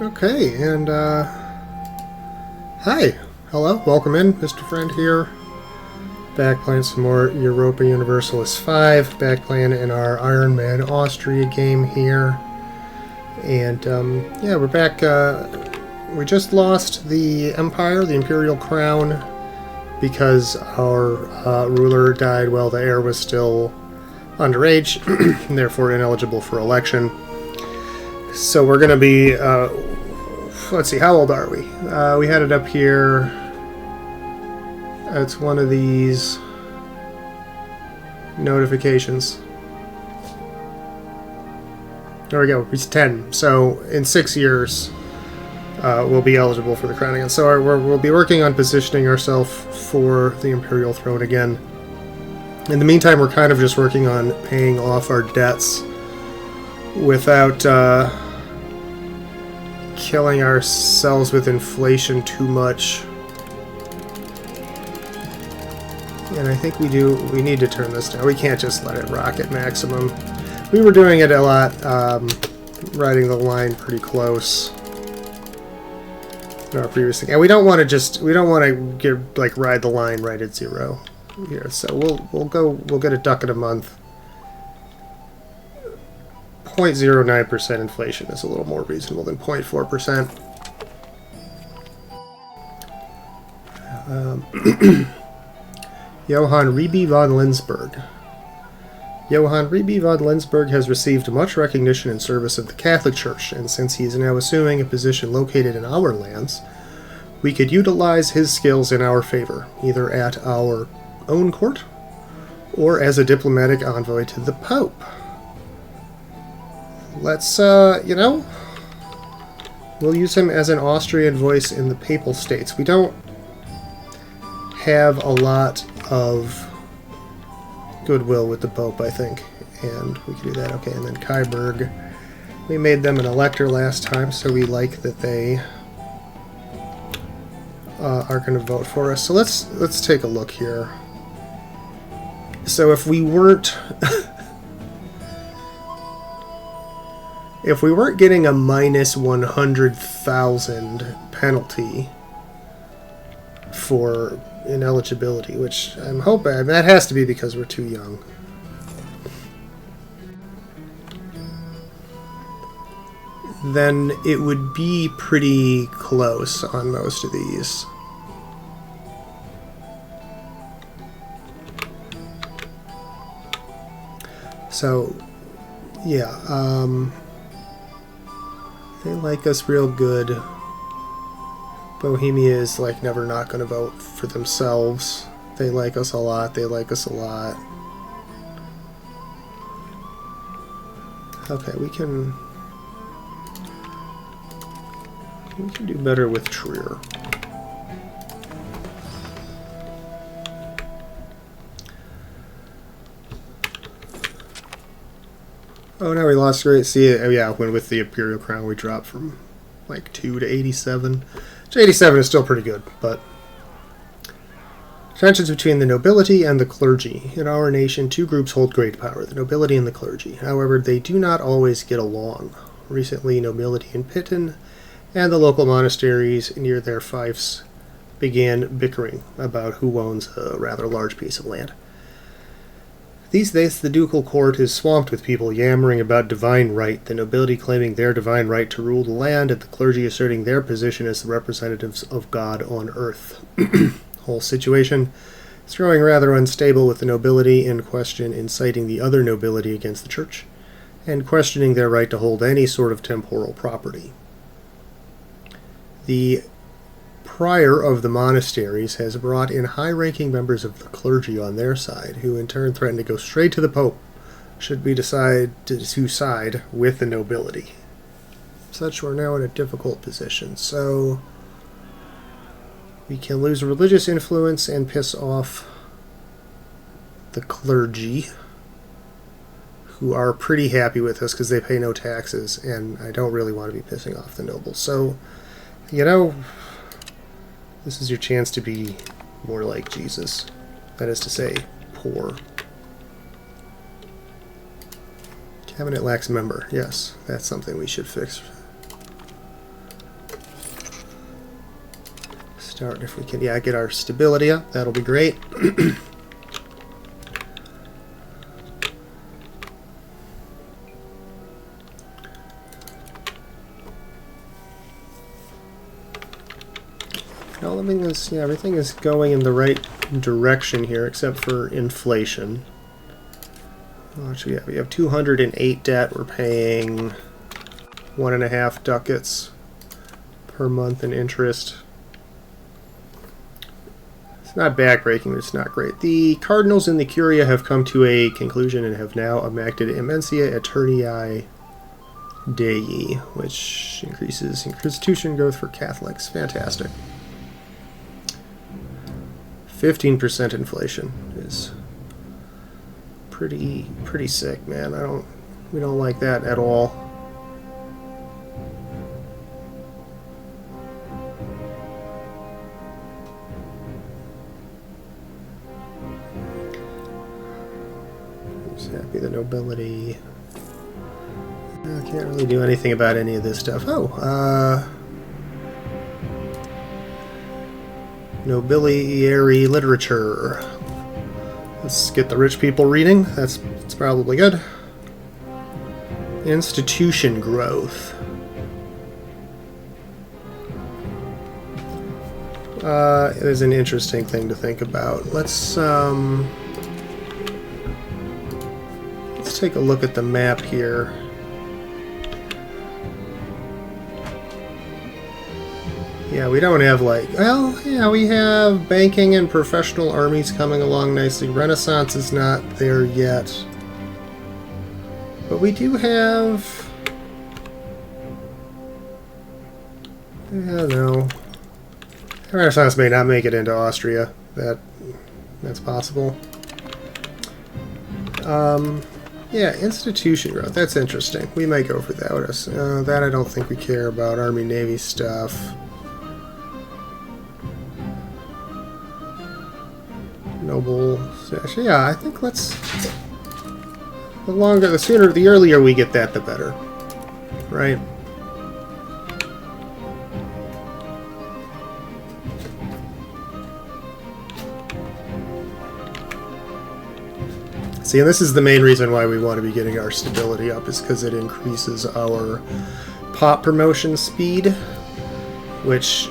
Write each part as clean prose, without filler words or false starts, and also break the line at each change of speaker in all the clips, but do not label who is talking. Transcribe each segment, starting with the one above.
Okay, and hi, hello, welcome in, Mr. Friend here. Back playing some more Europa Universalis 5, back playing in our Ironman Austria game here. And yeah, we're back. We just lost the Empire, the Imperial Crown, because our ruler died while the heir was still underage, and therefore ineligible for election. So we're going to be, let's see, how old are we? We had it up here. It's one of these notifications. There we go, he's 10. So in 6 years, we'll be eligible for the crown again. So we'll be working on positioning ourselves for the Imperial throne again. In the meantime, we're kind of just working on paying off our debts without killing ourselves with inflation too much. And I think we need to turn this down. We can't just let it rock at maximum. We were doing it a lot, riding the line pretty close in our previous thing. And we don't want to ride the line right at 0 here. So we'll get a duck in a month. 0.09% inflation is a little more reasonable than 0.4%. Johann Riebe von Lenzburg. Johann Riebe von Lenzburg has received much recognition in service of the Catholic Church, and since he is now assuming a position located in our lands, we could utilize his skills in our favor, either at our own court or as a diplomatic envoy to the Pope. Let's, we'll use him as an Austrian voice in the Papal States. We don't have a lot of goodwill with the Pope, I think, and we can do that. Okay, and then Kyberg. We made them an elector last time, so we like that they are going to vote for us. So let's take a look here. So if we weren't if we weren't getting a minus 100,000 penalty for ineligibility, which I'm hoping that has to be because we're too young. Then it would be pretty close on most of these. So, yeah, they like us real good. Bohemia is like never not going to vote for themselves. They like us a lot. They like us a lot. Okay, we can do better with Trier. Oh, now we lost great. See, yeah, when with the Imperial Crown we dropped from like 2 to 87. So 87 is still pretty good, but tensions between the nobility and the clergy. In our nation, two groups hold great power, the nobility and the clergy. However, they do not always get along. Recently, nobility in Pitten and the local monasteries near their fiefs began bickering about who owns a rather large piece of land. These days, the ducal court is swamped with people yammering about divine right, the nobility claiming their divine right to rule the land, and the clergy asserting their position as the representatives of God on earth. Whole situation is growing rather unstable, with the nobility in question inciting the other nobility against the church, and questioning their right to hold any sort of temporal property. The prior of the monasteries has brought in high-ranking members of the clergy on their side, who in turn threaten to go straight to the Pope should we decide to side with the nobility. Such we're now in a difficult position. So we can lose religious influence and piss off the clergy, who are pretty happy with us because they pay no taxes, and I don't really want to be pissing off the nobles. So, this is your chance to be more like Jesus. That is to say, poor. Cabinet lacks member. Yes, that's something we should fix. start if we can, yeah, get our stability up. That'll be great. Everything is going in the right direction here, except for inflation. Actually, yeah, we have 208 debt. We're paying 1.5 ducats per month in interest. It's not backbreaking, but it's not great. The cardinals in the Curia have come to a conclusion and have now enacted Immensia Aeternii Dei, which increases institution growth for Catholics. Fantastic. 15% inflation is pretty sick, man. We don't like that at all. Just happy the nobility. I can't really do anything about any of this stuff. Nobiliary literature. Let's get the rich people reading. That's probably good. Institution growth. It is an interesting thing to think about. Let's take a look at the map here. Yeah, we don't have we have banking and professional armies coming along nicely. Renaissance is not there yet. But we do have... I don't know. Renaissance may not make it into Austria. That's possible. Yeah, institution growth. That's interesting. We might go for that. That I don't think we care about. Army, Navy stuff. Noble. Yeah, I think let's... The earlier we get that, the better. Right? See, and this is the main reason why we want to be getting our stability up, is because it increases our pop promotion speed, which,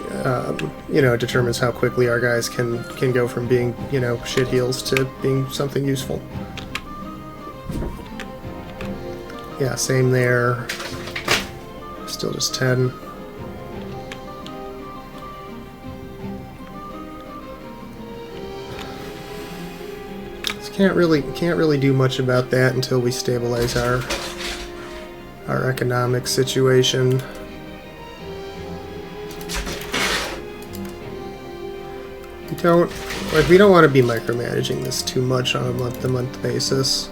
determines how quickly our guys can go from being, shitheels to being something useful. Yeah, same there. Still just 10. Can't really do much about that until we stabilize our economic situation. We don't want to be micromanaging this too much on a month-to-month basis.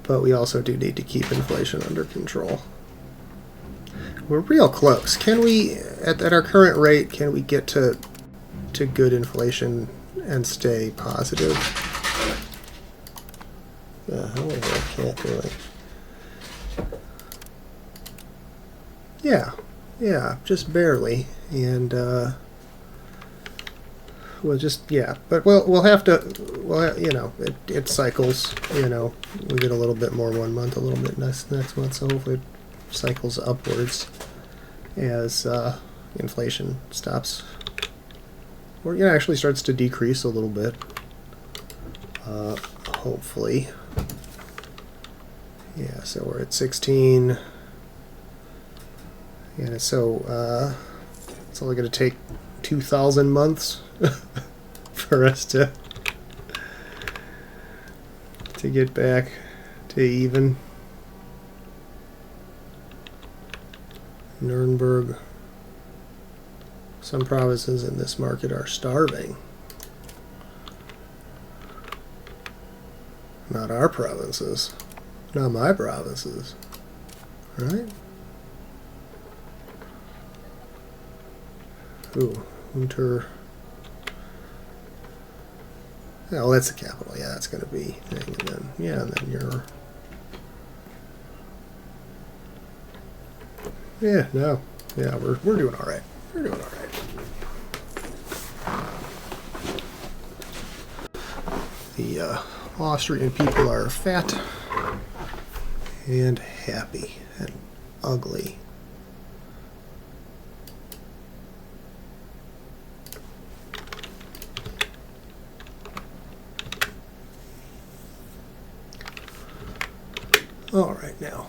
But we also do need to keep inflation under control. We're real close. Can we, at our current rate, can we get to good inflation and stay positive? I can't really. Yeah, just barely, and but we'll have to. Well, it cycles. We get a little bit more one month, a little bit next month, so hopefully it cycles upwards as inflation stops, or actually starts to decrease a little bit. Hopefully. Yeah, so we're at 16. And so it's only going to take 2,000 months for us to get back to even. Nuremberg. Some provinces in this market are starving. Not our provinces. Not my provinces. Right? Ooh, Unter. Yeah, well, that's the capital. Yeah, that's going to be thing. And then you're Yeah, no. Yeah, we're doing all right. We're doing all right. The Austrian people are fat and happy and ugly. All right, now.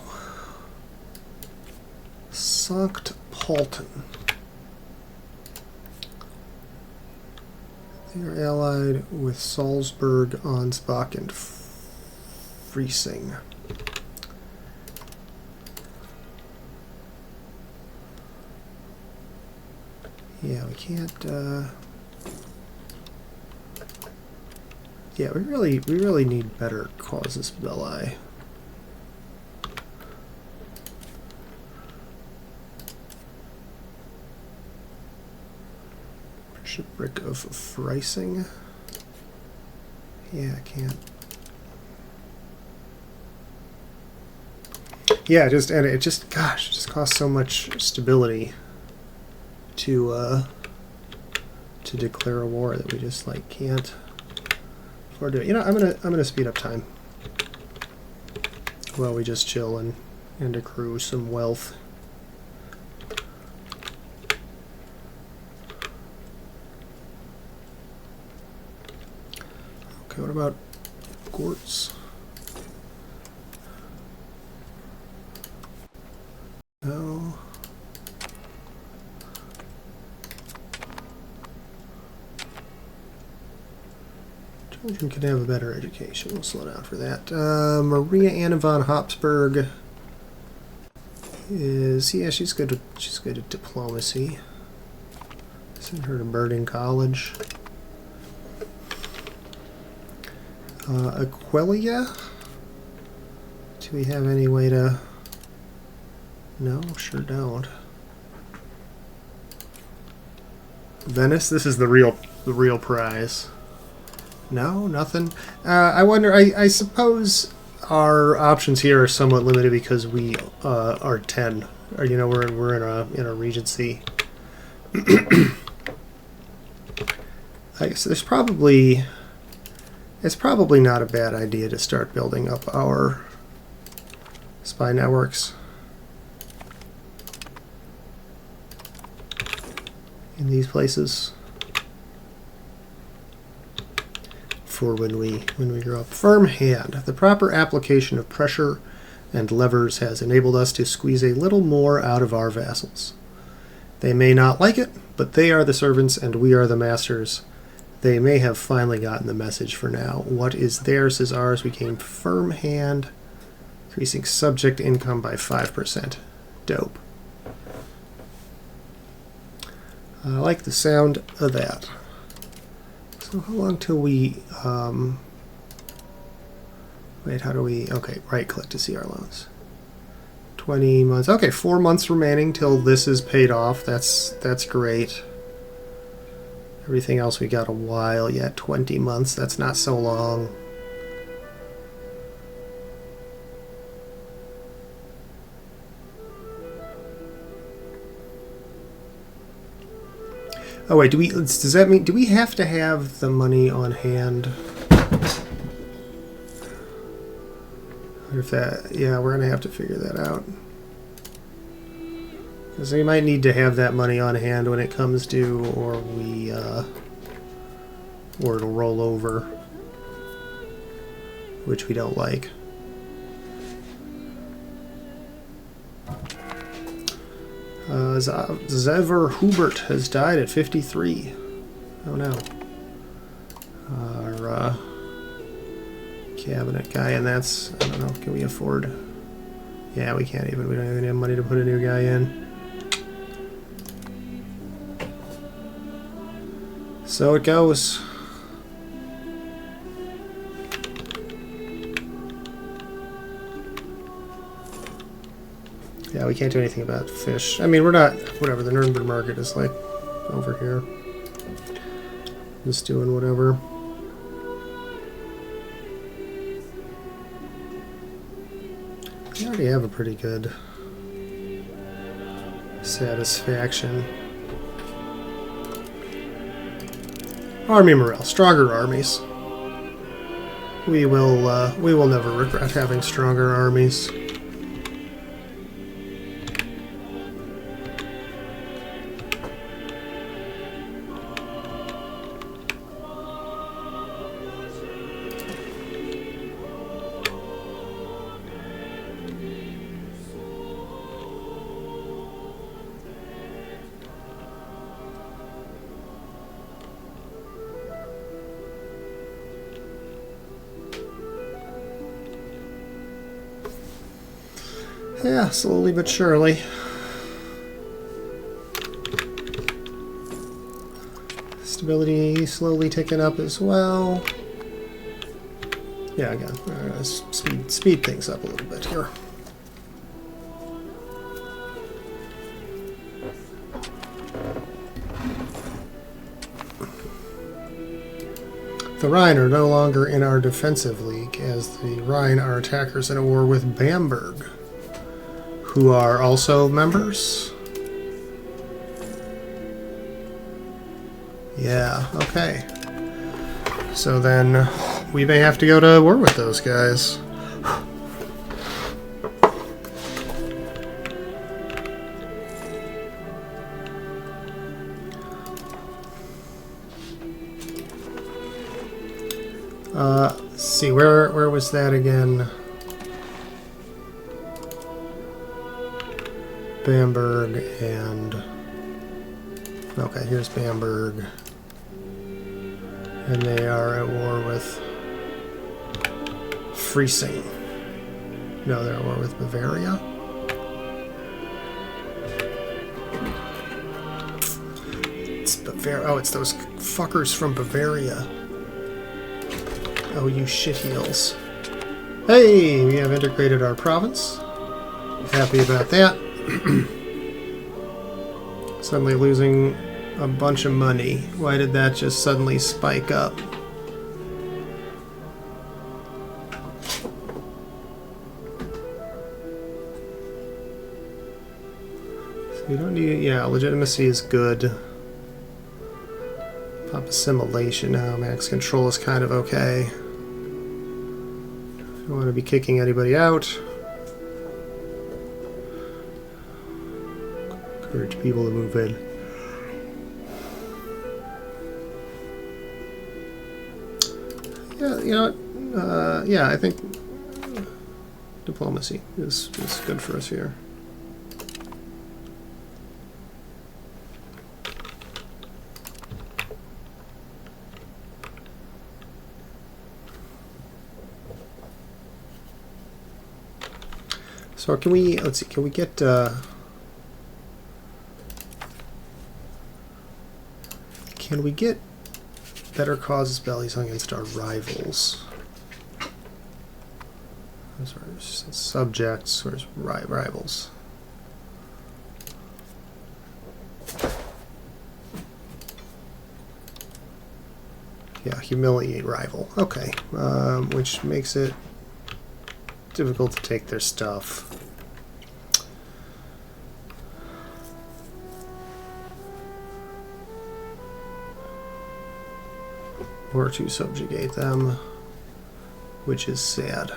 Sankt Pölten. They are allied with Salzburg, Ansbach, and Freising. Yeah, we can't. Yeah, we really need better causus belli. Bishopric of Freising. Yeah, I can't. Yeah, it just costs so much stability to declare a war that we just like can't afford to. You know, I'm gonna speed up time while we just chill and accrue some wealth. Okay, what about Gortz? No. Children could have a better education. We'll slow down for that. Maria Anna von Habsburg is, yeah, she's good at diplomacy. Send her to Berlin College. Aquilia? Do we have any way to? No, sure don't. Venice. This is the real prize. No, nothing. I wonder. I suppose our options here are somewhat limited because we are 10. Or, you know, we're in a regency. I guess there's probably. It's probably not a bad idea to start building up our spy networks in these places for when we grow up. Firm hand. The proper application of pressure and levers has enabled us to squeeze a little more out of our vassals. They may not like it, but they are the servants and we are the masters. They may have finally gotten the message for now. What is theirs is ours. We gain firm hand, increasing subject income by 5%. Dope. I like the sound of that. So how long till we... wait, how do we... Okay, right-click to see our loans. 20 months. Okay, 4 months remaining till this is paid off. That's great. Everything else we got a while yet. 20 months. That's not so long. Oh wait, does that mean, do we have to have the money on hand? If that, yeah, we're gonna have to figure that out. Because we might need to have that money on hand when it comes due, or or it'll roll over, which we don't like. Xaver Hubert has died at 53. Oh no. Our cabinet guy, and that's, I don't know, can we afford? Yeah, we can't even. We don't even have money to put a new guy in. So it goes. Yeah, we can't do anything about fish. I mean, we're not, whatever, the Nuremberg market is like over here. Just doing whatever. We already have a pretty good satisfaction. Army morale, stronger armies. We will never regret having stronger armies. Yeah, slowly but surely. Stability slowly ticking up as well. Yeah, again, speed things up a little bit here. The Rhine are no longer in our defensive league, as the Rhine are attackers in a war with Bamberg, who are also members. Yeah, okay. So then we may have to go to war with those guys. Let's see, where was that again? Bamberg and... Okay, here's Bamberg. And they are at war with Friesing. No, they're at war with Bavaria. It's Bavaria. Oh, it's those fuckers from Bavaria. Oh, you shitheels. Hey, we have integrated our province. Happy about that. Suddenly losing a bunch of money. Why did that just suddenly spike up? So you don't need... Yeah, legitimacy is good. Pop assimilation now. Max control is kind of okay. Don't want to be kicking anybody out. Encourage people to move in. Yeah, you know what? Yeah, I think diplomacy is good for us here. So can we, let's see, can we get, can we get better causes bellies against our rivals? Sorry, subjects, or rivals. Yeah, humiliate rival. Okay, which makes it difficult to take their stuff. Or to subjugate them, which is sad.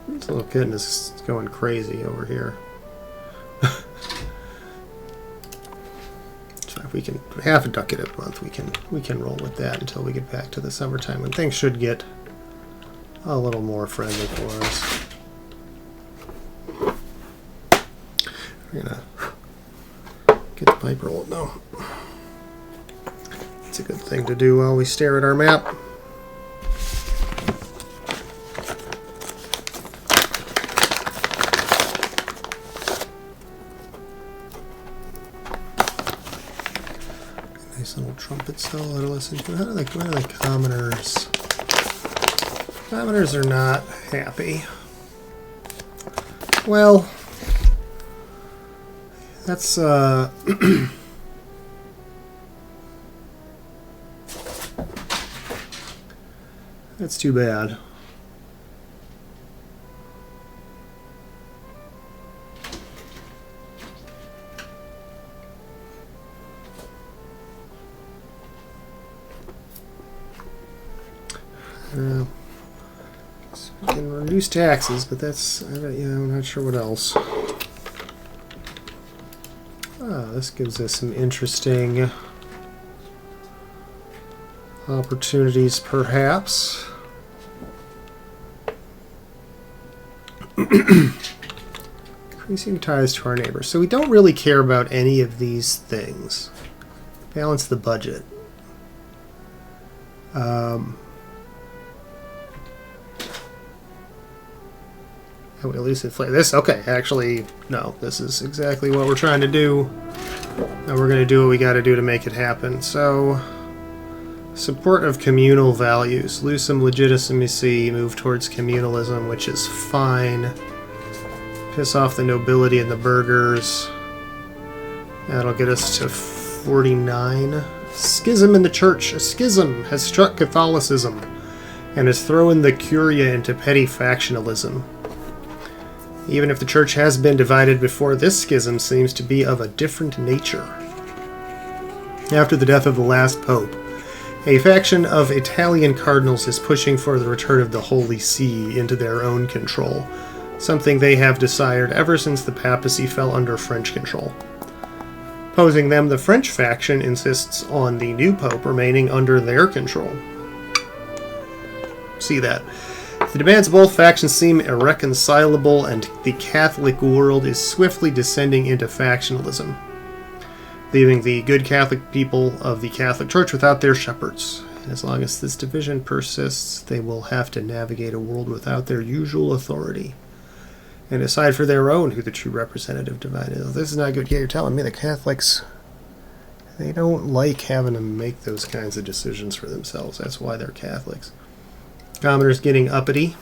This little kitten is going crazy over here. So if we can half a ducat a month, we can roll with that until we get back to the summertime, when things should get a little more friendly for us. We're gonna get the pipe rolled now. It's a good thing to do while we stare at our map. Nice little trumpet solo to listen to. How do the commoners? Commoners are not happy. Well, that's That's too bad. So we can reduce taxes, but that's, I'm not sure what else. This gives us some interesting opportunities, perhaps. Increasing ties to our neighbors. So we don't really care about any of these things. Balance the budget. And we lose inflation. This, okay, actually, no. This is exactly what we're trying to do. And we're going to do what we got to do to make it happen. So, support of communal values. Lose some legitimacy, move towards communalism, which is fine. Piss off the nobility and the burghers. That'll get us to 49. Schism in the church. A schism has struck Catholicism and has thrown the Curia into petty factionalism. Even if the church has been divided before, this schism seems to be of a different nature. After the death of the last pope, a faction of Italian cardinals is pushing for the return of the Holy See into their own control, something they have desired ever since the papacy fell under French control. Opposing them, the French faction insists on the new pope remaining under their control. See that. The demands of both factions seem irreconcilable, and the Catholic world is swiftly descending into factionalism, leaving the good Catholic people of the Catholic Church without their shepherds. As long as this division persists, they will have to navigate a world without their usual authority and decide for their own who the true representative divine is. This is not good. Yeah, you're telling me the Catholics, they don't like having to make those kinds of decisions for themselves. That's why they're Catholics. Commoners getting uppity.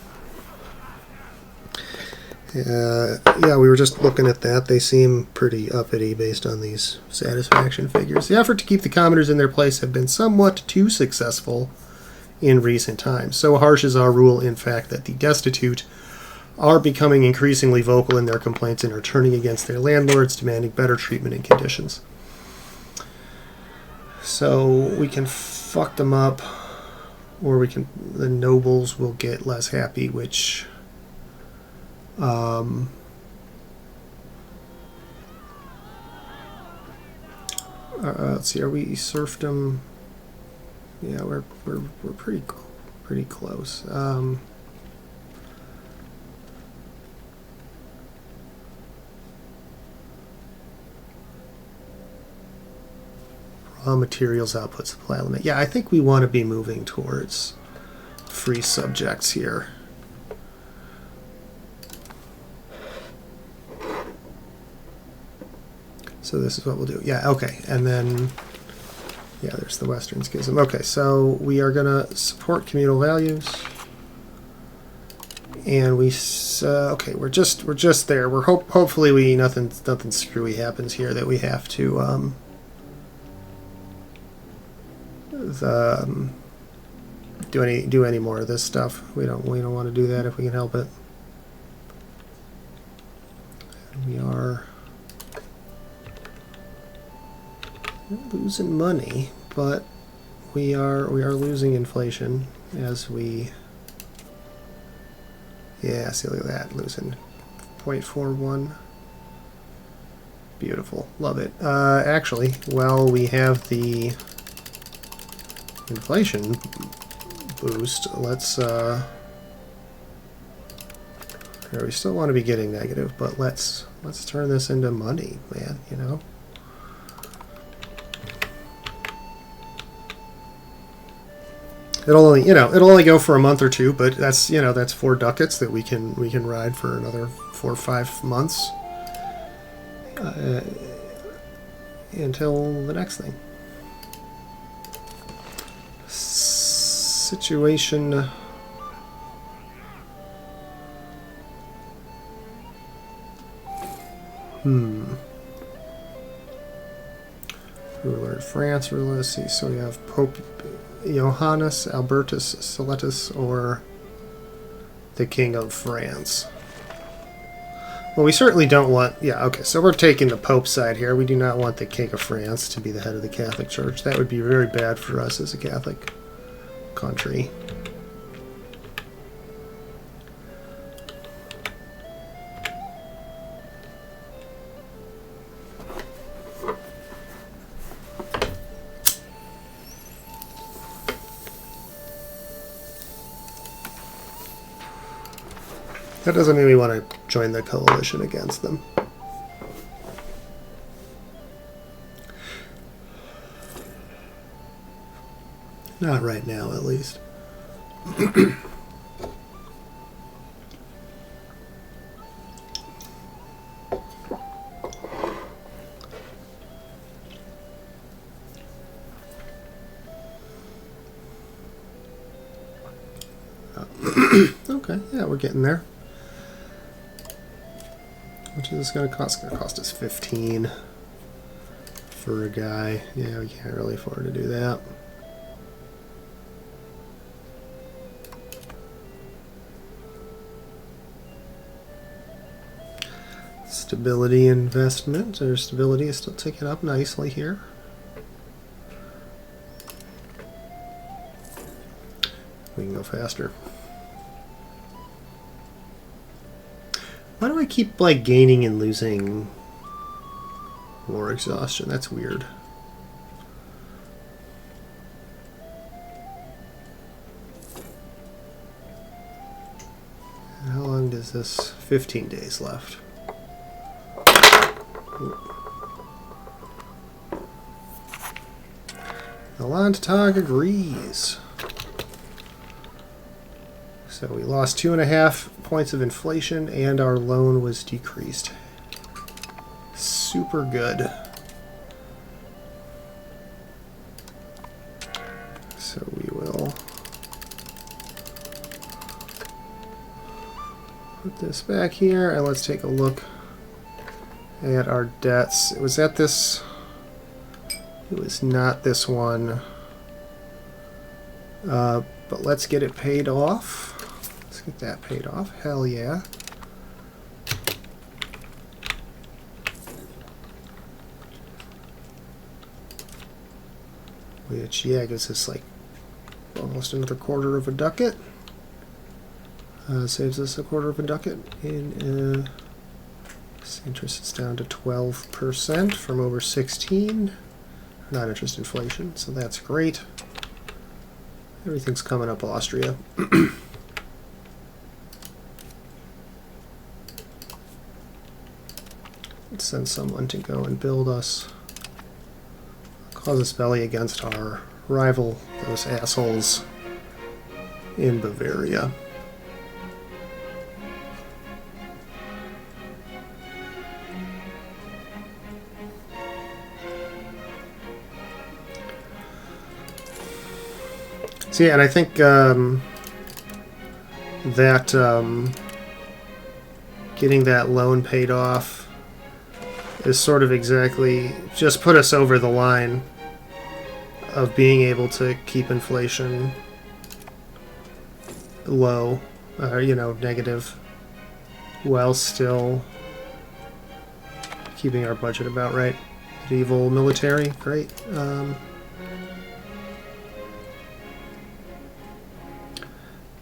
Yeah, we were just looking at that. They seem pretty uppity based on these satisfaction figures. The effort to keep the commoners in their place have been somewhat too successful in recent times. So harsh is our rule, in fact, that the destitute are becoming increasingly vocal in their complaints and are turning against their landlords, demanding better treatment and conditions. So we can fuck them up, or the nobles will get less happy, which let's see, are we serfdom? Yeah, we're pretty close. Raw materials output supply limit. Yeah, I think we want to be moving towards free subjects here. So this is what we'll do. Yeah, okay. And then, yeah, there's the Western Schism. Okay, so we are going to support communal values. And okay, we're just there. We're hopefully nothing screwy happens here that we have to do any more of this stuff. We don't want to do that if we can help it. And we are losing money, but we are losing inflation as we. Yeah, see, look at that, losing 0.41. Beautiful, love it. Actually, while we have the inflation boost, let's we still want to be getting negative, but let's turn this into money, man, you know. It'll only go for a month or two, but that's 4 ducats that we can ride for another 4 or 5 months until the next thing. Situation. Ruler in France. Let's see. So we have Pope Johannes Albertus Siletus or the King of France? Well, we certainly don't want... Yeah, okay, so we're taking the Pope's side here. We do not want the King of France to be the head of the Catholic Church. That would be very bad for us as a Catholic country. That doesn't mean we want to join the coalition against them. Not right now, at least. Okay, yeah, we're getting there. How much is this going to cost? It's going to cost us 15 for a guy. Yeah, we can't really afford to do that. Stability investment, or stability is still ticking up nicely here. We can go faster. Why do I keep, like, gaining and losing war exhaustion? That's weird. How long does this... 15 days left. The Landtag agrees. So we lost 2.5 points of inflation, and our loan was decreased. Super good. So we will put this back here, and let's take a look at our debts. It was at this... It was not this one. But let's get it paid off. Let's get that paid off. Hell yeah. Which, yeah, gives us like almost another quarter of a ducat. Saves us a quarter of a ducat in interest is down to 12% from over 16. Not interest inflation, so that's great. Everything's coming up Austria. Let's send someone to go and build us casus belli against our rival, those assholes in Bavaria. So yeah, and I think that getting that loan paid off is sort of exactly just put us over the line of being able to keep inflation low, you know, negative, while still keeping our budget about right. Medieval military, great.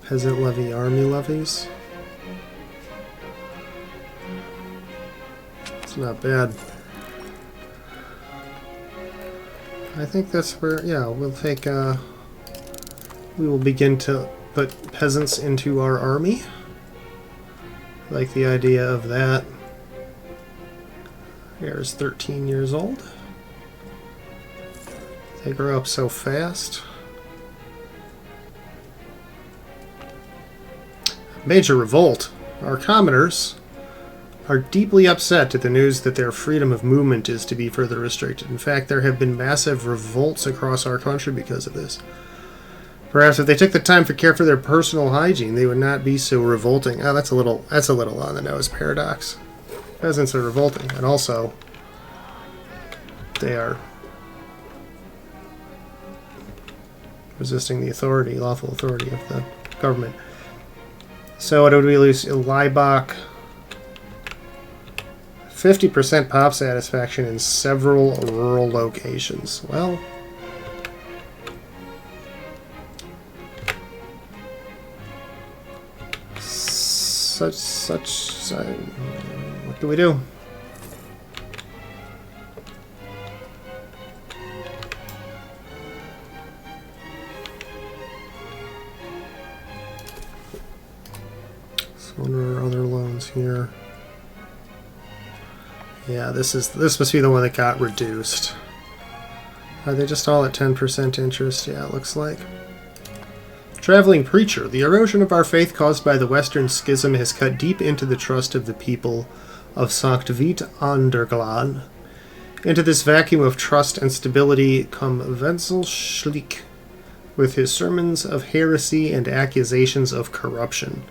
Peasant levy, army levies. It's not bad. I think that's where, yeah, we'll take, we will begin to put peasants into our army. I like the idea of that. Here's 13 years old. They grow up so fast. Major revolt. Our commoners are deeply upset at the news that their freedom of movement is to be further restricted. In fact, there have been massive revolts across our country because of this. Perhaps if they took the time to care for their personal hygiene, they would not be so revolting. Oh, that's a little on the nose. Paradox. Peasants are revolting, and also they are resisting the authority, lawful authority of the government. So what did we lose? Laibach. 50% pop satisfaction in several rural locations. Well, what do we do? So what are our other loans here? Yeah, this must be the one that got reduced. Are they just all at 10% interest? Yeah, it looks like. Traveling Preacher. The erosion of our faith caused by the Western Schism has cut deep into the trust of the people of Sankt Veit an der Glan. Into this vacuum of trust and stability come Wenzel Schlick with his sermons of heresy and accusations of corruption.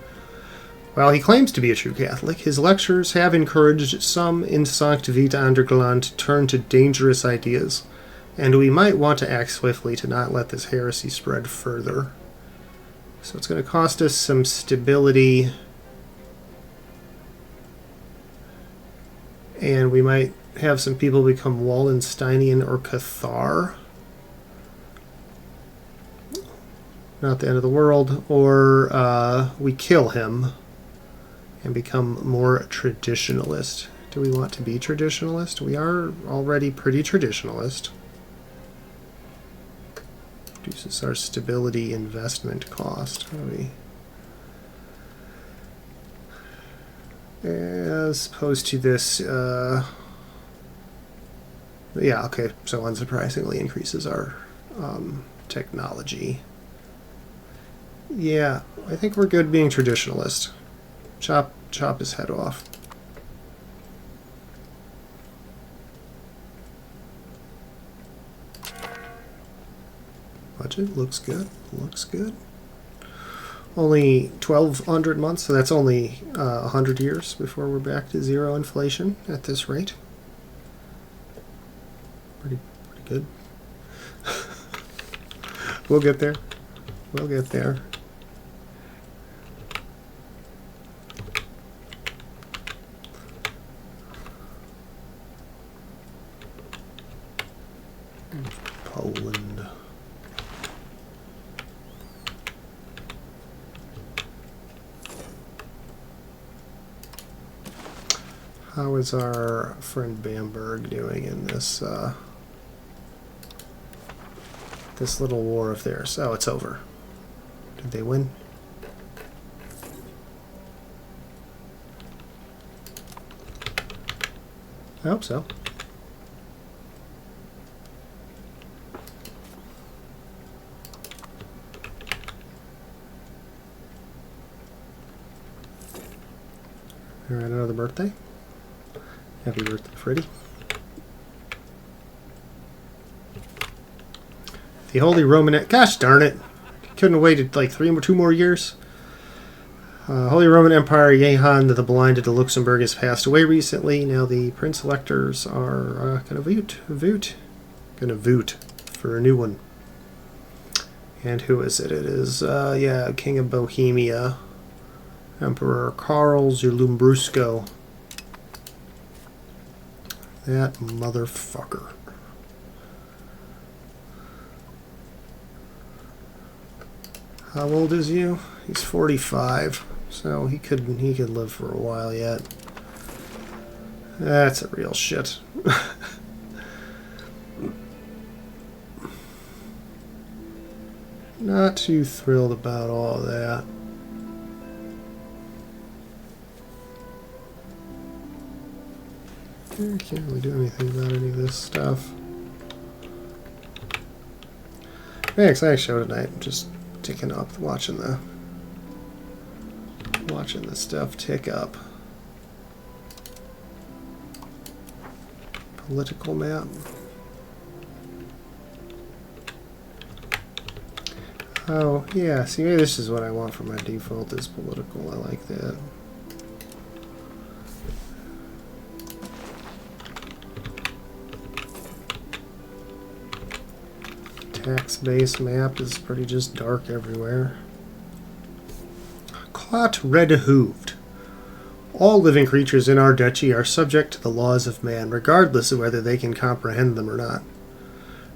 While he claims to be a true Catholic, his lectures have encouraged some in Sankt Veit an der Glan to turn to dangerous ideas, and we might want to act swiftly to not let this heresy spread further. So it's going to cost us some stability, and we might have some people become Wallensteinian or Cathar. Not the end of the world. Or we kill him and become more traditionalist. Do we want to be traditionalist? We are already pretty traditionalist. Reduces our stability investment cost. What are we? As opposed to this, yeah, okay, so unsurprisingly increases our technology. Yeah, I think we're good being traditionalist. Chop his head off. Budget looks good. Looks good. Only 1,200 months, so that's only 100 years before we're back to zero inflation at this rate. Pretty good. We'll get there. We'll get there. Poland. How is our friend Bamberg doing in this this little war of theirs? Oh, it's over. Did they win? I hope so. All right, another birthday. Happy birthday, Freddie. The Holy Roman... Gosh darn it. Couldn't have waited like 2 more years. Holy Roman Empire, Jehan the Blinded of Luxembourg has passed away recently. Now the Prince Electors are going to vote for a new one. And who is it? It is, yeah, King of Bohemia, Emperor Karl Zulumbrusco. That motherfucker. How old is you? He's 45, so he could live for a while yet. That's a real shit. Not too thrilled about all that. I can't really do anything about any of this stuff. Very exciting show tonight. I'm just ticking up, watching the stuff tick up. Political map. Oh yeah, see, maybe this is what I want for my default is political. I like that. Tax-based map is pretty just dark everywhere. Caught red-hooved. All living creatures in our duchy are subject to the laws of man, regardless of whether they can comprehend them or not.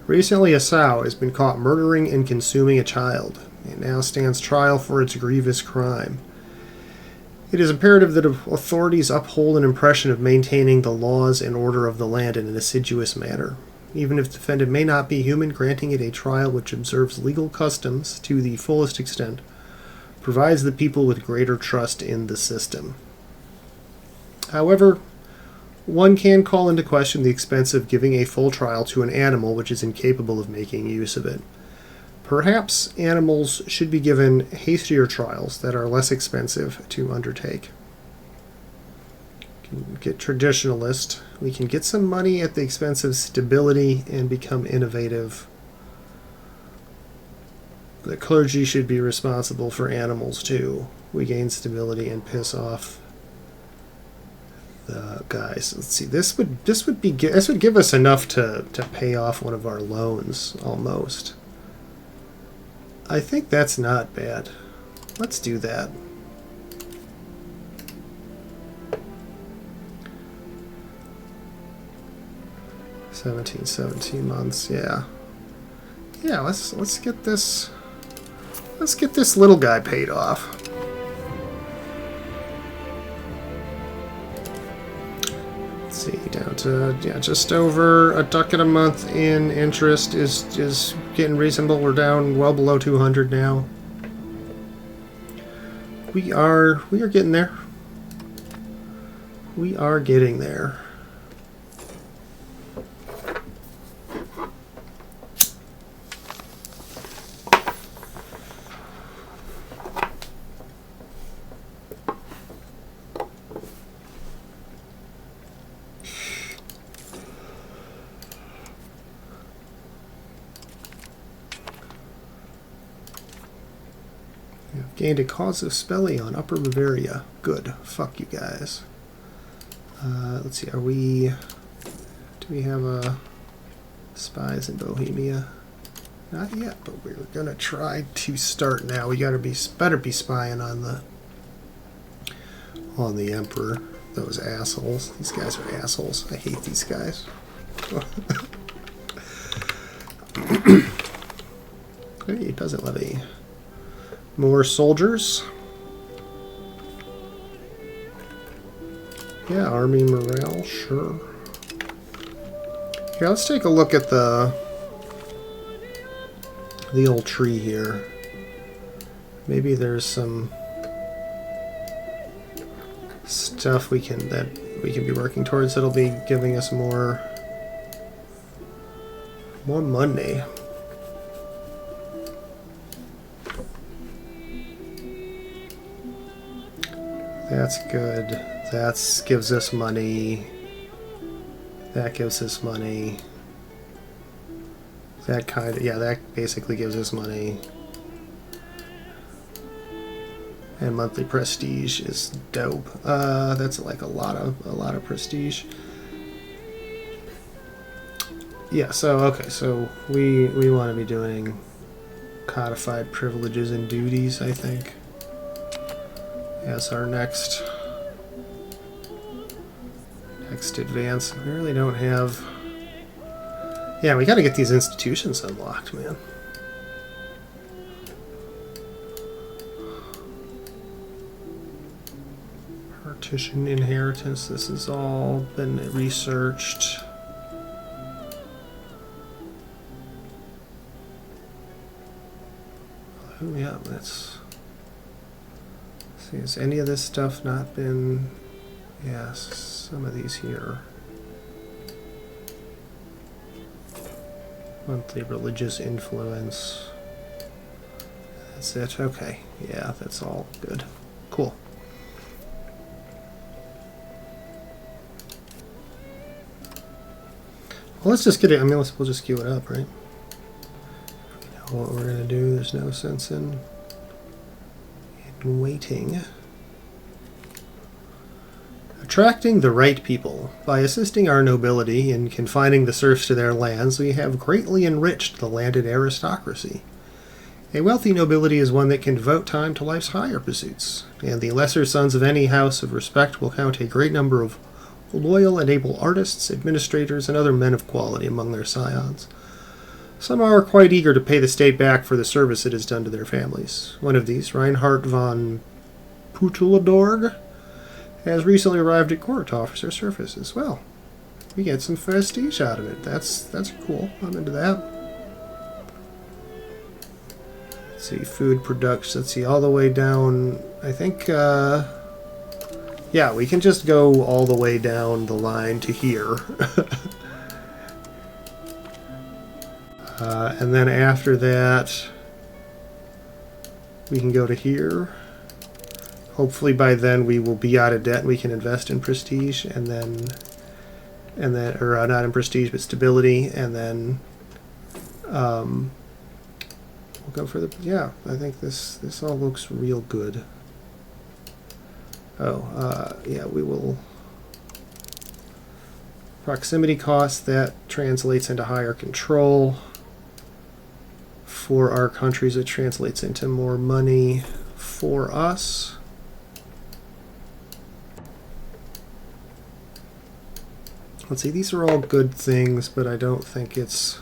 Recently, a sow has been caught murdering and consuming a child. It now stands trial for its grievous crime. It is imperative that authorities uphold an impression of maintaining the laws and order of the land in an assiduous manner. Even if the defendant may not be human, granting it a trial which observes legal customs to the fullest extent provides the people with greater trust in the system. However, one can call into question the expense of giving a full trial to an animal which is incapable of making use of it. Perhaps animals should be given hastier trials that are less expensive to undertake. We can get traditionalist. We can get some money at the expense of stability and become innovative. The clergy should be responsible for animals too. We gain stability and piss off the guys. Let's see. This would give us enough to pay off one of our loans almost. I think that's not bad. Let's do that. $17 months. Yeah. Let's get this. Let's get this little guy paid off. Let's see, down to just over $1 a month in interest is getting reasonable. We're down well below 200 now. We are getting there. We are getting there. Gained a causative spelling on Upper Bavaria. Good. Fuck you guys. Let's see. Do we have spies in Bohemia? Not yet, but we're gonna try to start now. We better be spying on the Emperor. Those assholes. These guys are assholes. I hate these guys. Hey, it doesn't let me. More soldiers. Yeah, army morale, sure. Here, let's take a look at the old tree here. Maybe there's some stuff we can be working towards that'll be giving us more money. That's good. That gives us money. That gives us money. That basically gives us money. And monthly prestige is dope. That's like a lot of prestige. Yeah, so we want to be doing codified privileges and duties, I think. As our next advance. We really don't have. Yeah, we got to get these institutions unlocked, man. Partition inheritance. This has all been researched. Oh yeah, that's. See, has any of this stuff not been? Yes, some of these here. Monthly religious influence. That's it. Okay. Yeah, that's all good. Cool. Well, let's just get it. I mean, we'll just queue it up, right? We know what we're gonna do. There's no sense in waiting. Attracting the right people. By assisting our nobility in confining the serfs to their lands, we have greatly enriched the landed aristocracy. A wealthy nobility is one that can devote time to life's higher pursuits, and the lesser sons of any house of respect will count a great number of loyal and able artists, administrators, and other men of quality among their scions. Some are quite eager to pay the state back for the service it has done to their families. One of these, Reinhard von Puteldorg, has recently arrived at court to offer their services. Well, we get some prestige out of it. That's cool. I'm into that. Let's see, food production. Let's see, all the way down. I think, yeah, we can just go all the way down the line to here. And then after that, we can go to here. Hopefully by then we will be out of debt and we can invest in prestige, and then, or not in prestige, but stability, and then we'll go for the, yeah, I think this all looks real good. Oh, yeah, we will, proximity costs, that translates into higher control. For our countries, it translates into more money for us. Let's see, these are all good things, but I don't think it's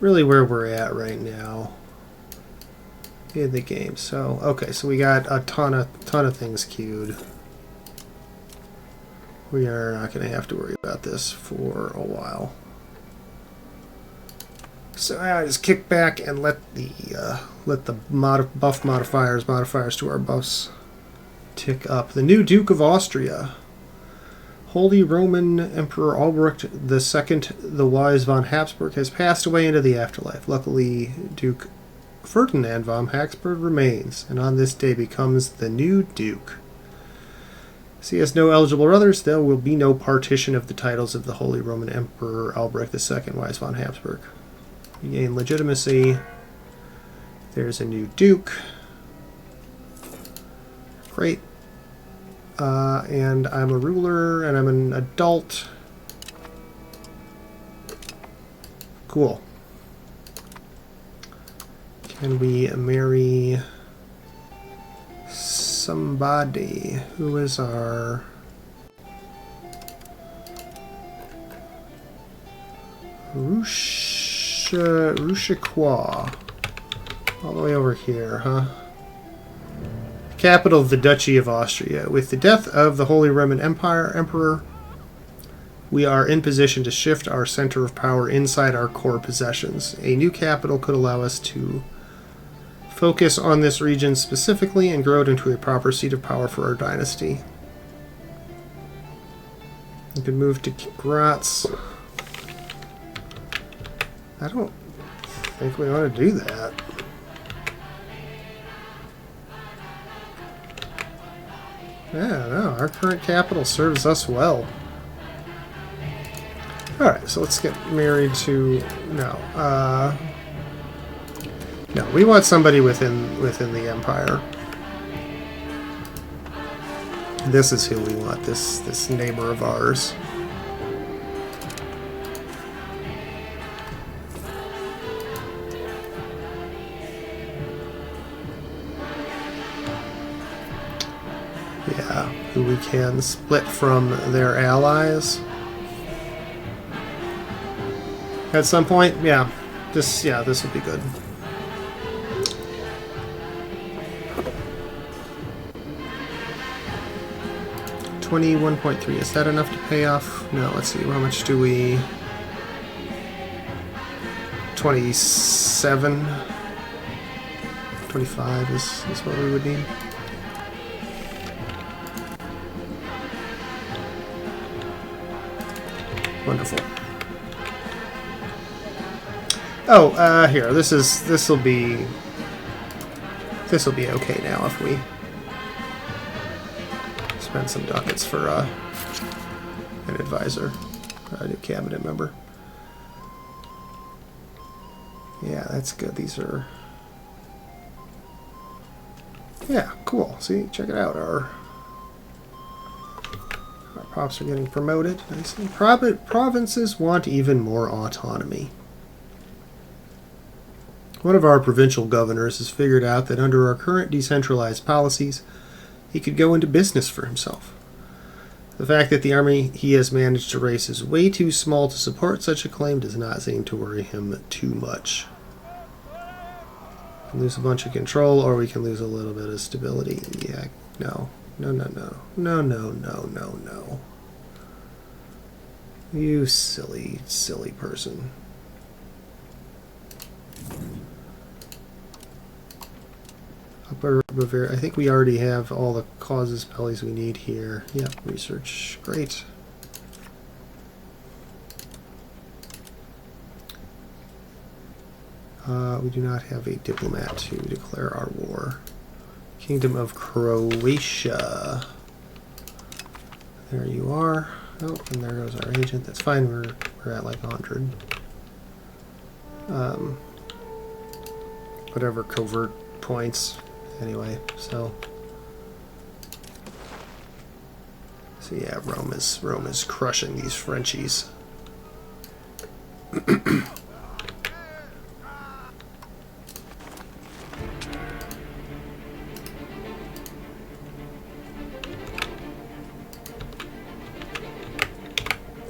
really where we're at right now in the game. So, okay, so we got a ton of things queued. We are not going to have to worry about this for a while. So I just kick back and let the buff modifiers to our buffs tick up. The new Duke of Austria, Holy Roman Emperor Albrecht II the Wise von Habsburg, has passed away into the afterlife. Luckily, Duke Ferdinand von Habsburg remains, and on this day becomes the new Duke. As he has no eligible brothers, there will be no partition of the titles of the Holy Roman Emperor Albrecht II Wise von Habsburg. You gain legitimacy. There's a new Duke. Great. And I'm a ruler, and I'm an adult. Cool. Can we marry somebody? Who is our... Rushiqua. All the way over here, huh? Capital of the Duchy of Austria. With the death of the Holy Roman Emperor, we are in position to shift our center of power inside our core possessions. A new capital could allow us to focus on this region specifically and grow it into a proper seat of power for our dynasty. We could move to Graz. I don't think we want to do that. Yeah, no, our current capital serves us well. Alright, so let's get married to... No, no, we want somebody within the Empire. This is who we want, this neighbor of ours. Yeah, who we can split from their allies at some point. Yeah, this will be good. $21.3. Is that enough to pay off? No. Let's see. How much do we? 27. 25 is what we would need. Wonderful. Oh, here. This will be okay now if we spend some ducats for an advisor, a new cabinet member. Yeah, that's good. These are... Yeah, cool. See, check it out. cops are getting promoted. Nicely. Provinces want even more autonomy. One of our provincial governors has figured out that under our current decentralized policies, he could go into business for himself. The fact that the army he has managed to raise is way too small to support such a claim does not seem to worry him too much. We can lose a bunch of control, or we can lose a little bit of stability. Yeah, no. No, no, no. No, no, no, no, no. You silly, silly person. Upper Bavaria. I think we already have all the causes bellies we need here. Yep, research. Great. We do not have a diplomat to declare our war. Kingdom of Croatia. There you are. Oh, and there goes our agent. That's fine. We're at like 100. Whatever covert points. Anyway, so yeah, Rome is crushing these Frenchies.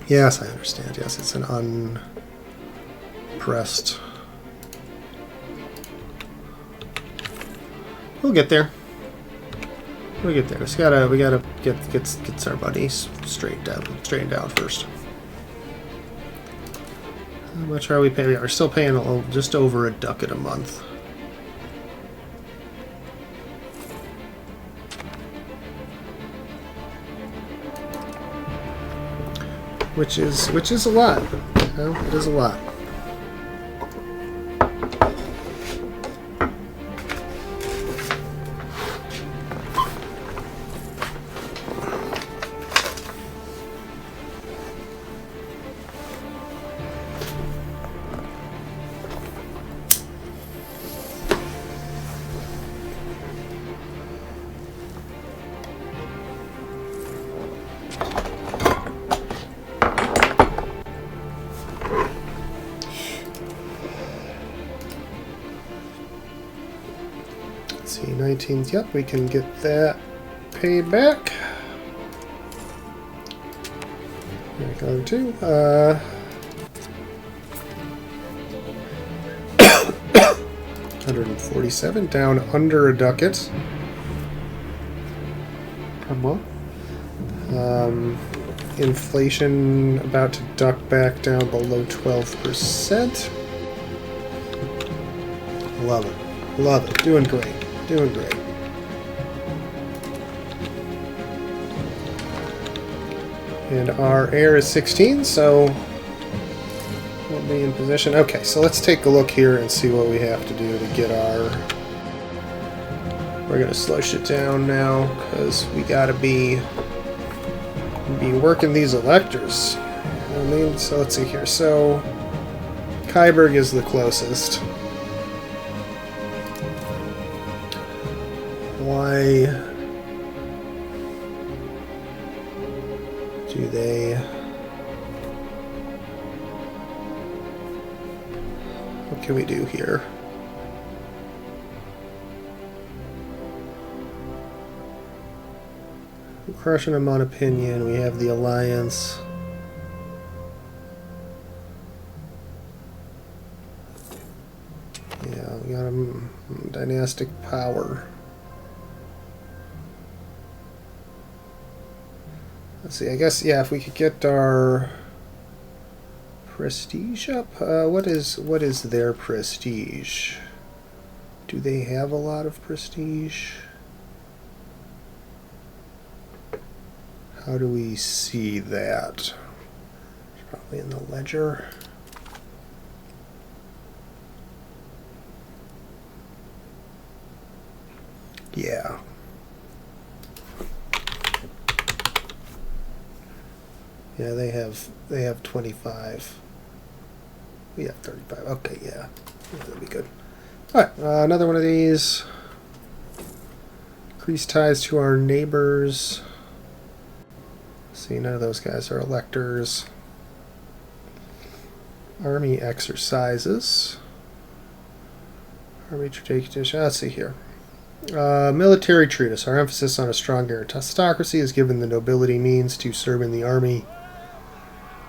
Yes, I understand. Yes, it's an unpressed. We'll get there. We'll get there. We gotta get our buddies straightened out first. How much are we paying? We're still paying just over a ducat a month. Which is a lot. You know, it is a lot. See, 19th, yep, we can get that paid back. There we go, too. 147, down under a ducat per month. Inflation about to duck back down below 12%. Love it. Love it. Doing great. Doing great. And our heir is 16, so we'll be in position. Okay, so let's take a look here and see what we have to do to get our... We're going to slush it down now, because we got to be working these electors. You know what I mean? So let's see here. So Kyberg is the closest. Why do they... What can we do here? We're crushing them on opinion. We have the alliance. Yeah, we got a dynastic power. Let's see, I guess, yeah, if we could get our prestige up. What is their prestige? Do they have a lot of prestige? How do we see that? It's probably in the ledger. Yeah. Yeah, they have 25. We have 35. Okay, yeah. That'll be good. Alright, another one of these. Increase ties to our neighbors. See, none of those guys are electors. Army exercises. Army tradition. Let's see here. Military treatise. Our emphasis on a strong aristocracy has given the nobility means to serve in the army.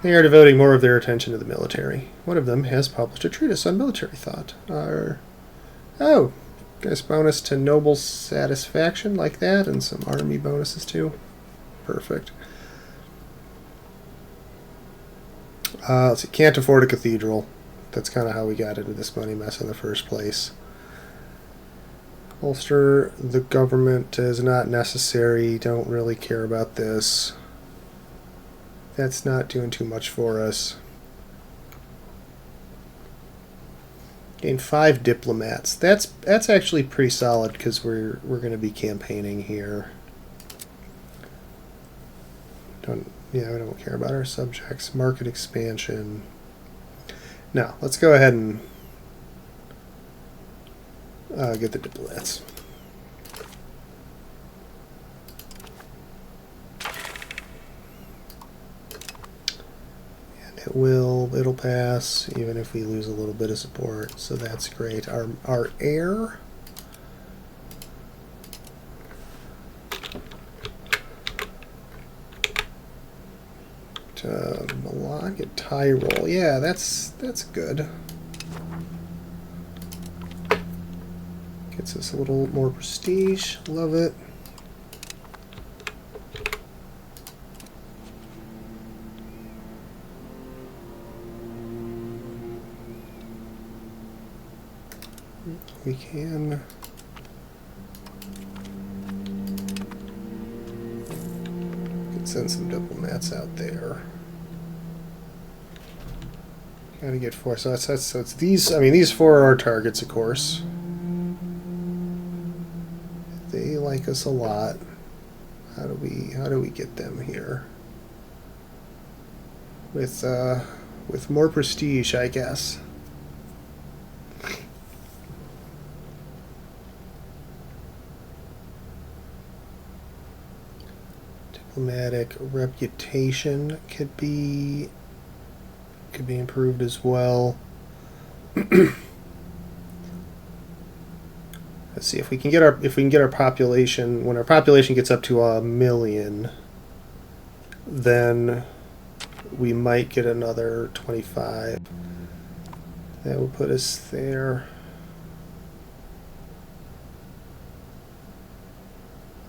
They are devoting more of their attention to the military. One of them has published a treatise on military thought. Oh, guess bonus to noble satisfaction like that, and some army bonuses too. Perfect. Let's see. Can't afford a cathedral. That's kind of how we got into this money mess in the first place. Bolster the government is not necessary. Don't really care about this. That's not doing too much for us. Gain 5 diplomats. That's actually pretty solid because we're going to be campaigning here. We don't care about our subjects. Market expansion. Now let's go ahead and get the diplomats. It'll pass even if we lose a little bit of support, so that's great. Our heir, Milan, get Tyrol. Yeah, that's good. Gets us a little more prestige. Love it. We can send some diplomats out there. Gotta get 4. So it's these. I mean, these 4 are our targets, of course. They like us a lot. How do we get them here? With more prestige, I guess. Diplomatic reputation could be improved as well. Let's see if we can get our population. When our population gets up to 1 million, then we might get another 25. That will put us there.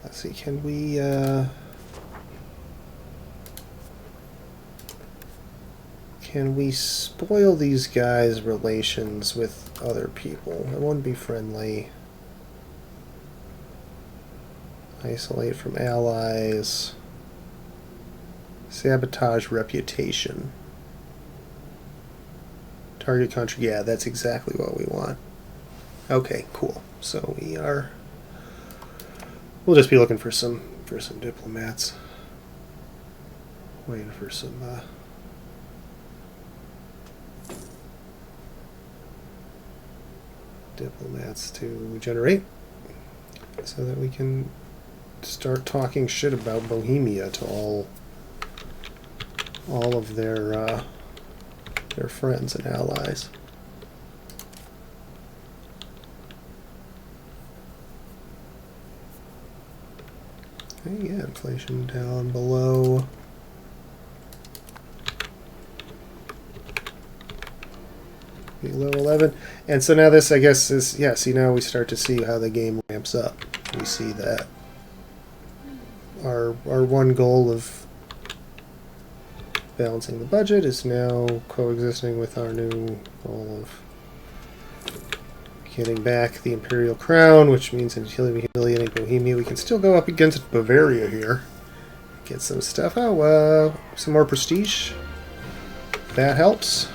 Let's see. Can we spoil these guys' relations with other people? It won't be friendly. Isolate from allies. Sabotage reputation. Target country. Yeah, that's exactly what we want. Okay, cool. So we'll just be looking for some diplomats. Waiting for some diplomats to generate so that we can start talking shit about Bohemia to all of their friends and allies. Okay, yeah, inflation down below. Below 11. And so now this, I guess, is, yeah, see, now we start to see how the game ramps up. We see that our one goal of balancing the budget is now coexisting with our new goal of getting back the imperial crown, which means until we humiliating Bohemia, we can still go up against Bavaria here. Get some stuff. Oh, some more prestige. That helps.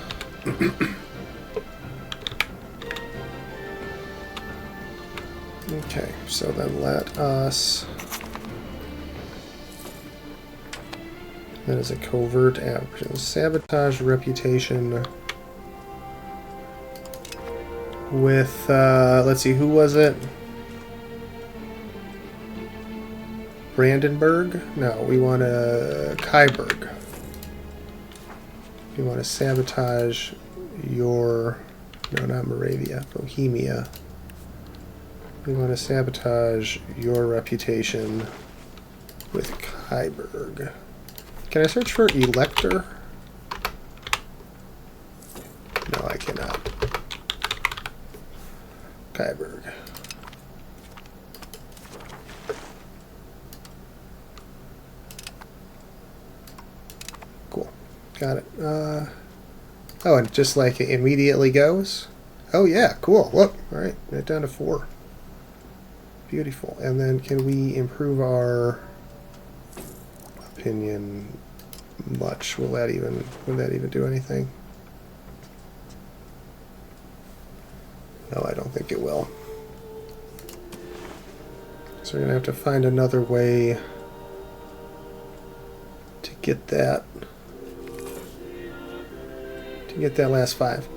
Okay, so then let us... That is a covert action. Sabotage reputation with, let's see, who was it? Brandenburg? No, we want to Kyberg. We want to sabotage your... No, not Moravia. Bohemia. We want to sabotage your reputation with Kyberg. Can I search for Elector? No, I cannot. Kyberg. Cool. Got it. Oh, and just like it immediately goes? Oh yeah, cool. Look, alright, right down to 4. Beautiful. And then can we improve our opinion much? Will that even do anything? No, I don't think it will. So we're gonna have to find another way to get that last 5.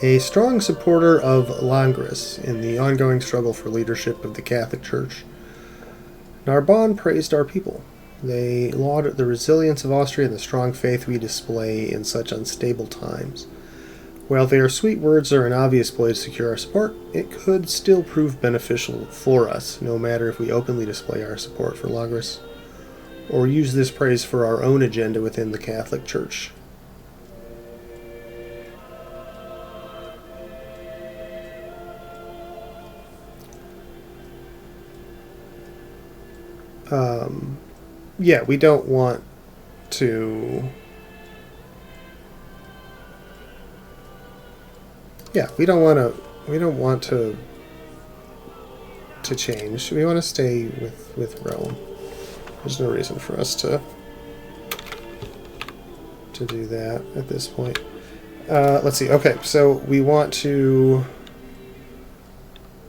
A strong supporter of Langres in the ongoing struggle for leadership of the Catholic Church, Narbonne praised our people. They lauded the resilience of Austria and the strong faith we display in such unstable times. While their sweet words are an obvious ploy to secure our support, it could still prove beneficial for us, no matter if we openly display our support for Langres or use this praise for our own agenda within the Catholic Church. Yeah, we don't want to... Yeah, we don't want to change. We want to stay with Rome. There's no reason for us to do that at this point. Let's see. Okay, so we want to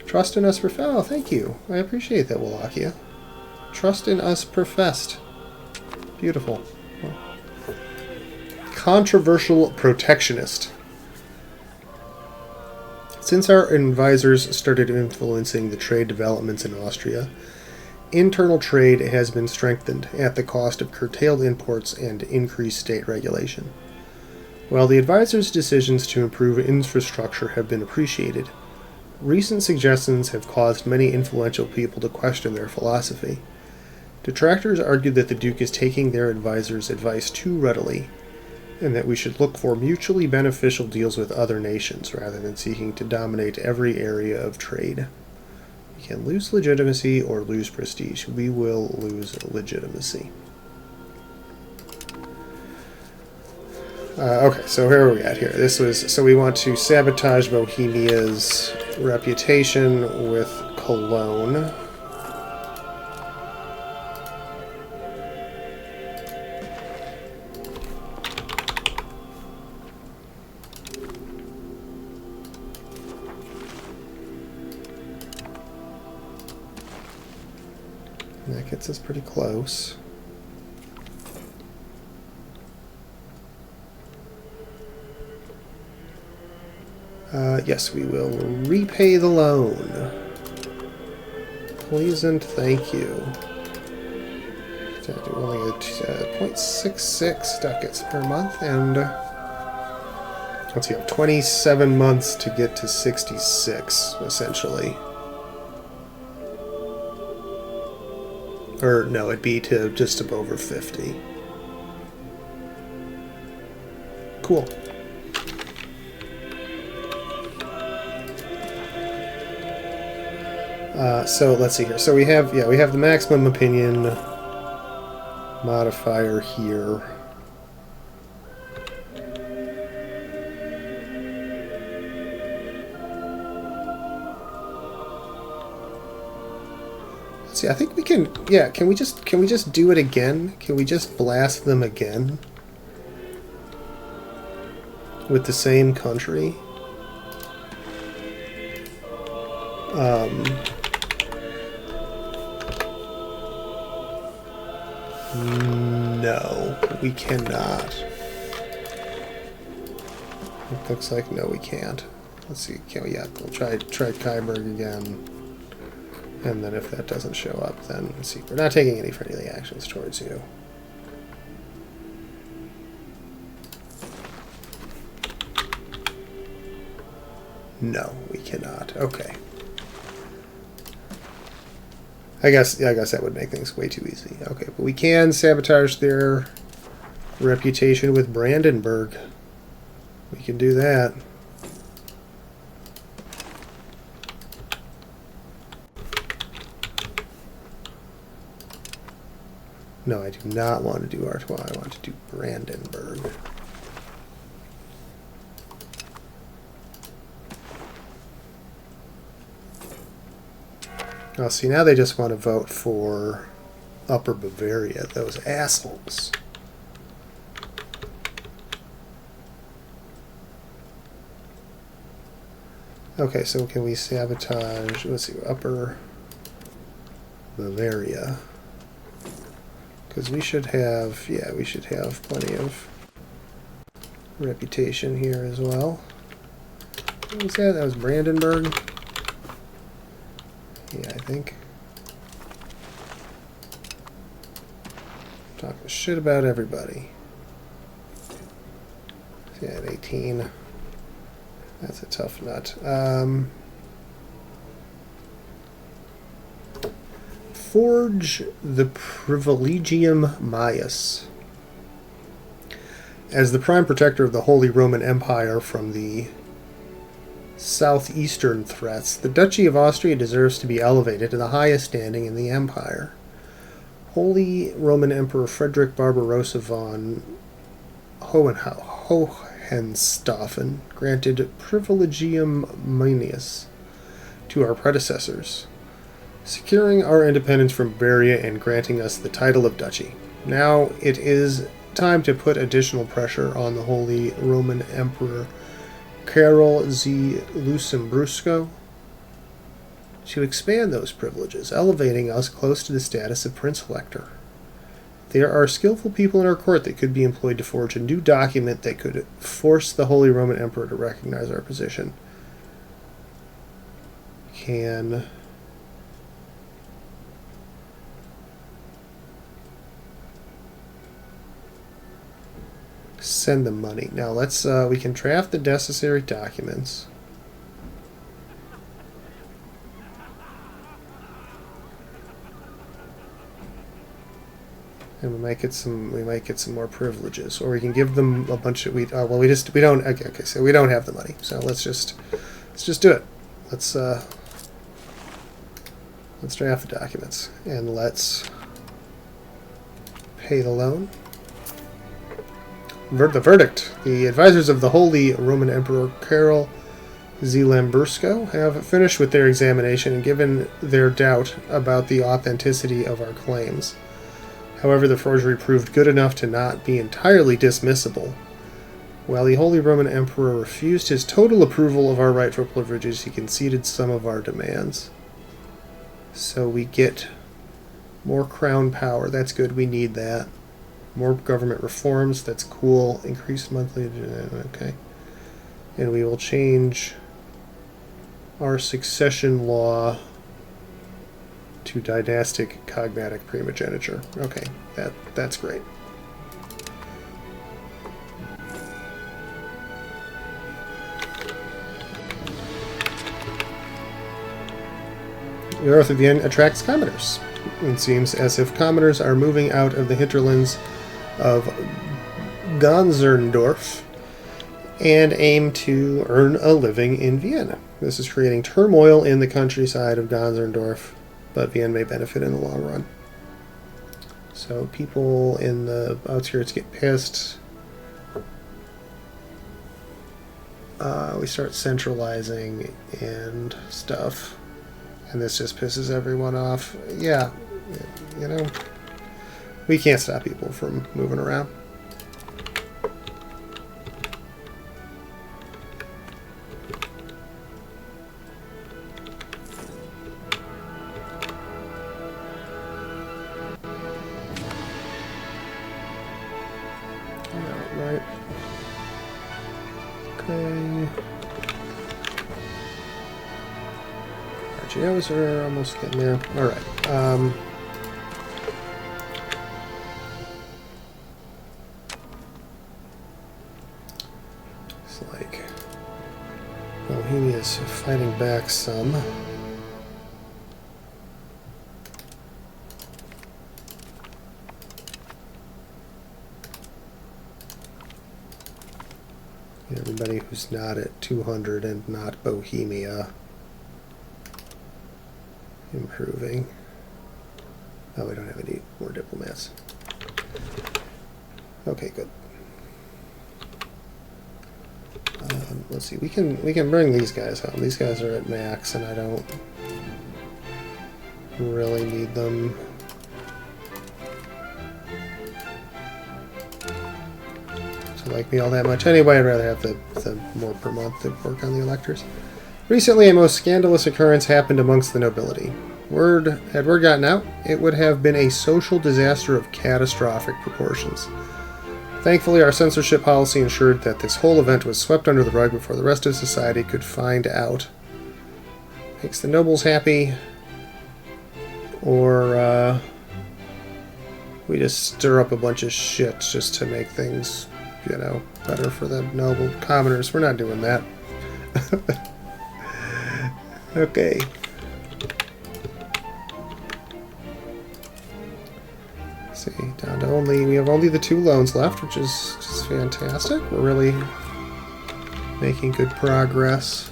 trust in us for... Oh, thank you. I appreciate that, Wallachia. Trust in us professed. Beautiful. Controversial protectionist. Since our advisors started influencing the trade developments in Austria, internal trade has been strengthened at the cost of curtailed imports and increased state regulation. While the advisors' decisions to improve infrastructure have been appreciated, recent suggestions have caused many influential people to question their philosophy. Detractors argue that the Duke is taking their advisors' advice too readily, and that we should look for mutually beneficial deals with other nations rather than seeking to dominate every area of trade. We can lose legitimacy or lose prestige. We will lose legitimacy. Okay, so where are we at here? So we want to sabotage Bohemia's reputation with Cologne. That gets us pretty close. Yes, we will repay the loan. Please and thank you. We're only at 0.66 ducats per month, and let's see, 27 months to get to 66, essentially. Or, no, it'd be to just over 50. Cool. So, let's see here. So we have the maximum opinion modifier here. See, I think we can. Yeah, can we just do it again? Can we just blast them again with the same country? No, we cannot. It looks like no, we can't. Let's see. Can we? Yeah, we'll try Kyberg again. And then if that doesn't show up, then let's see. We're not taking any friendly actions towards you. No, we cannot. Okay. I guess that would make things way too easy. Okay, but we can sabotage their reputation with Brandenburg. We can do that. No, I do not want to do Artois. I want to do Brandenburg. Oh, see, now they just want to vote for Upper Bavaria, those assholes. Okay, so can we sabotage, let's see, Upper Bavaria? Because we should have, yeah, we should have plenty of reputation here as well. What was that? That was Brandenburg? Yeah, I think. Talking shit about everybody. Yeah, at 18. That's a tough nut. Forge the Privilegium Maius. As the prime protector of the Holy Roman Empire from the southeastern threats, the Duchy of Austria deserves to be elevated to the highest standing in the empire. Holy Roman Emperor Frederick Barbarossa von Hohenstaufen granted Privilegium Maius to our predecessors, securing our independence from Bavaria and granting us the title of duchy. Now it is time to put additional pressure on the Holy Roman Emperor Karol Z. Lussembrusco to expand those privileges, elevating us close to the status of Prince Elector. There are skillful people in our court that could be employed to forge a new document that could force the Holy Roman Emperor to recognize our position. Can send them money. Now let's we can draft the necessary documents. And we might get some more privileges, or we can give them a bunch of we don't okay, so we don't have the money. So let's just do it. Let's draft the documents and let's pay the loan. The verdict. The advisors of the Holy Roman Emperor Karol Z. Lambrusco have finished with their examination and given their doubt about the authenticity of our claims. However, the forgery proved good enough to not be entirely dismissible. While the Holy Roman Emperor refused his total approval of our rightful privileges, he conceded some of our demands. So we get more crown power. That's good. We need that. More government reforms, that's cool. Increased monthly, okay. And we will change our succession law to dynastic cognatic primogeniture. Okay, that's great. The Earth of Vienna attracts commoners. It seems as if commoners are moving out of the hinterlands of Gonzerndorf and aim to earn a living in Vienna. This is creating turmoil in the countryside of Gonzerndorf, but Vienna may benefit in the long run. So people in the outskirts get pissed. We start centralizing and stuff, and this just pisses everyone off. Yeah, you know, we can't stop people from moving around. Right. Okay. GOs are almost getting there. Alright. It's like Bohemia's fighting back some. Everybody who's not at 200 and not Bohemia improving. Oh, we don't have any more diplomats. Okay, good. Let's see. We can bring these guys home. These guys are at max, and I don't really need them. Like me all that much. Anyway, I'd rather have the more per month to work on the electors. Recently, a most scandalous occurrence happened amongst the nobility. Had word gotten out, it would have been a social disaster of catastrophic proportions. Thankfully, our censorship policy ensured that this whole event was swept under the rug before the rest of society could find out. Makes the nobles happy, or we just stir up a bunch of shit just to make things, you know, better for the noble commoners. We're not doing that. Okay. Let's see, down to we have only the 2 loans left, which is just fantastic. We're really making good progress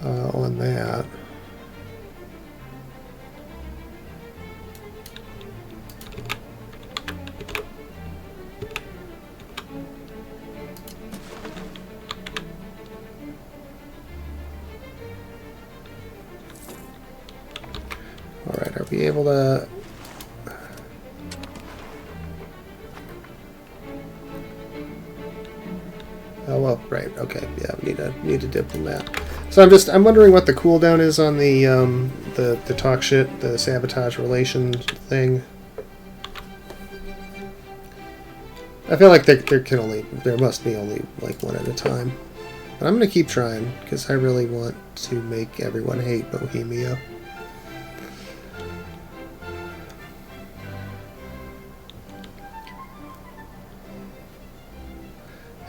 on that. Alright, are we able to... Oh, well, right, okay, yeah, we need a diplomat. So I'm wondering what the cooldown is on the talk shit, the sabotage relation thing. I feel like there must be only like one at a time. But I'm gonna keep trying, because I really want to make everyone hate Bohemia.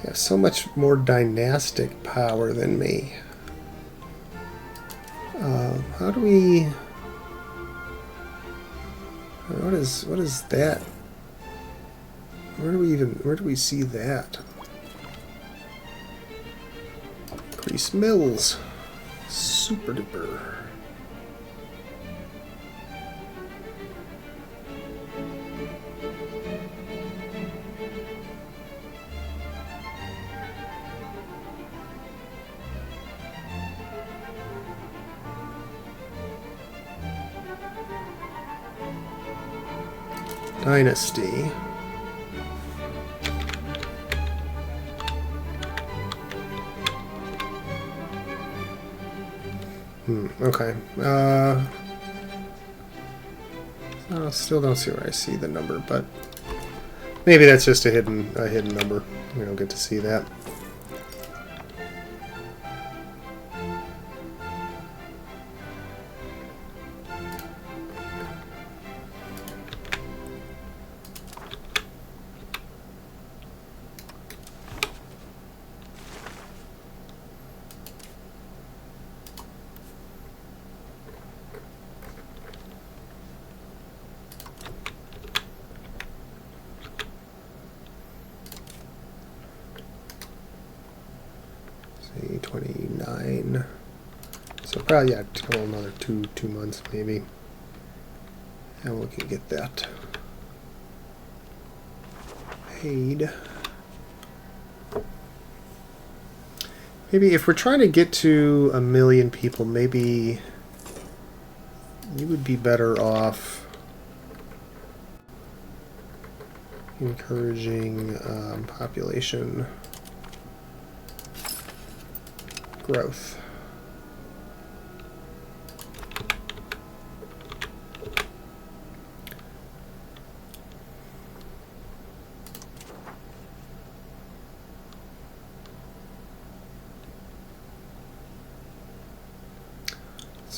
They have so much more dynastic power than me. How do we... What is that? Where do we see that? Increase mills. Super duper. Dynasty. Okay. I still don't see where I see the number, but maybe that's just a hidden number. We don't get to see that. See, 29. So probably, yeah, another two months maybe. And we can get that paid. Maybe if we're trying to get to 1 million people, maybe you would be better off encouraging population growth.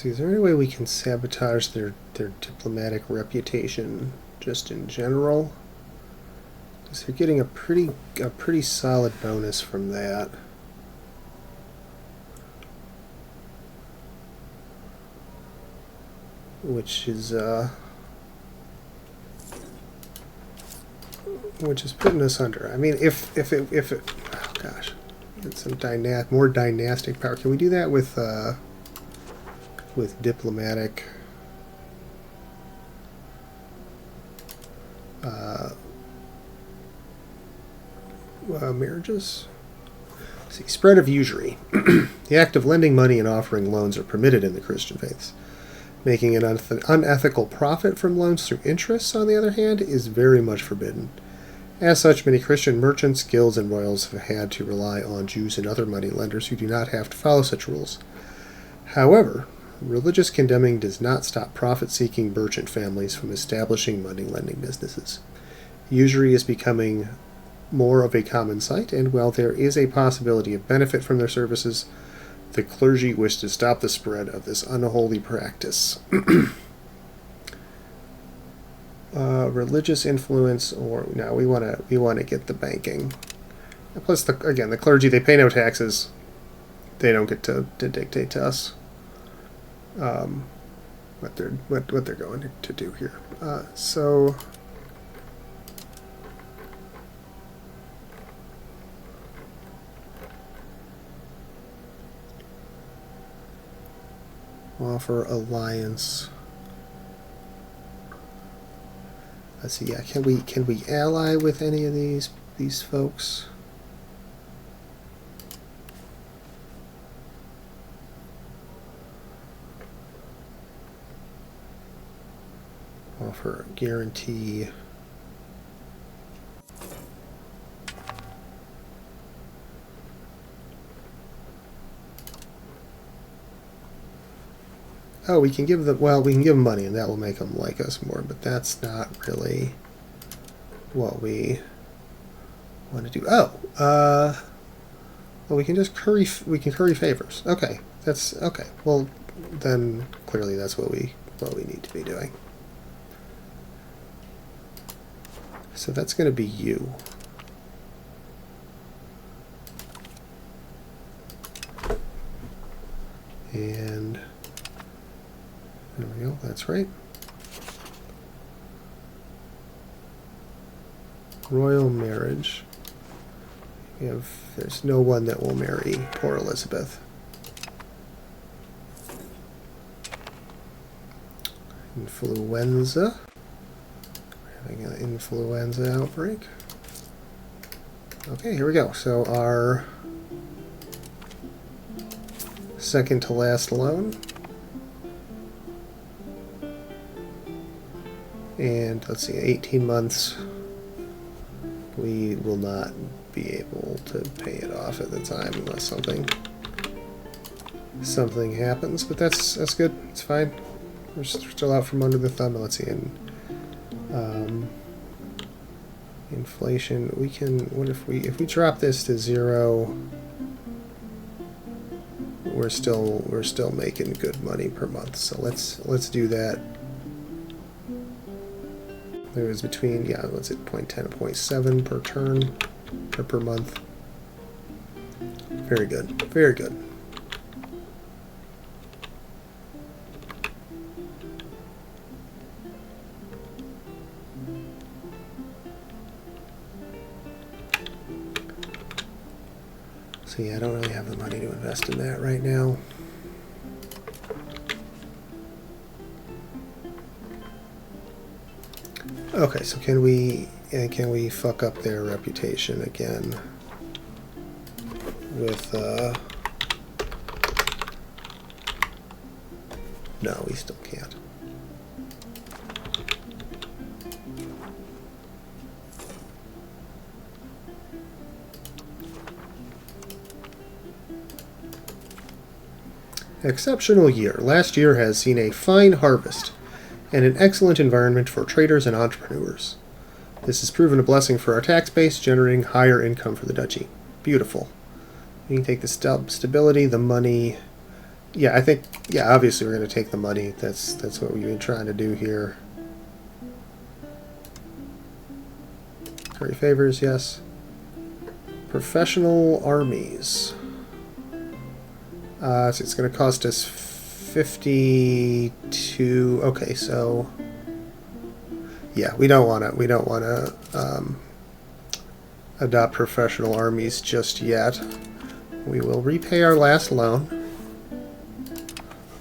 see, is there any way we can sabotage their diplomatic reputation just in general? Because they're getting a pretty solid bonus from that. Which is putting us under. I mean, if it oh gosh, get some more dynastic power. Can we do that with diplomatic marriages? Let's see, spread of usury. The act of lending money and offering loans are permitted in the Christian faiths. Making an unethical profit from loans through interest, on the other hand, is very much forbidden. As such, many Christian merchants, guilds, and royals have had to rely on Jews and other money lenders who do not have to follow such rules. However, religious condemning does not stop profit-seeking merchant families from establishing money lending businesses. Usury is becoming more of a common sight, and while there is a possibility of benefit from their services, the clergy wish to stop the spread of this unholy practice. Religious influence, or no, we want to get the banking. Plus, the clergy, they pay no taxes. They don't get to dictate to us what they're going to do here. So. Offer alliance. Let's see. Yeah, can we ally with any of these folks? Offer guarantee. Oh, we can give them, we can give them money, and that will make them like us more, but that's not really what we want to do. Well, we can just curry favors. Okay, that's okay. Well, then clearly that's what we need to be doing. So that's going to be you. And there we go, that's right. Royal marriage. There's no one that will marry poor Elizabeth. Influenza. We're having an influenza outbreak. Okay, here we go. So our second to last loan. And let's see, 18 months, we will not be able to pay it off at the time unless something happens. But that's good. It's fine. We're still out from under the thumb. Let's see. Inflation. We can. What if we drop this to 0? We're still making good money per month. So let's do that. There was between, what's it, 0.10 and 0.7 per turn, or per month. Very good. Very good. So I don't really have the money to invest in that right now. Okay, so can we fuck up their reputation again with no, we still can't. Exceptional year. Last year has seen a fine harvest and an excellent environment for traders and entrepreneurs. This has proven a blessing for our tax base, generating higher income for the duchy. Beautiful. We can take the stability, the money, yeah, I think, yeah, obviously we're going to take the money. That's what we've been trying to do here. Curry favors, yes. Professional armies. So it's going to cost us 52. Okay, so yeah, we don't want to adopt professional armies just yet. We will repay our last loan.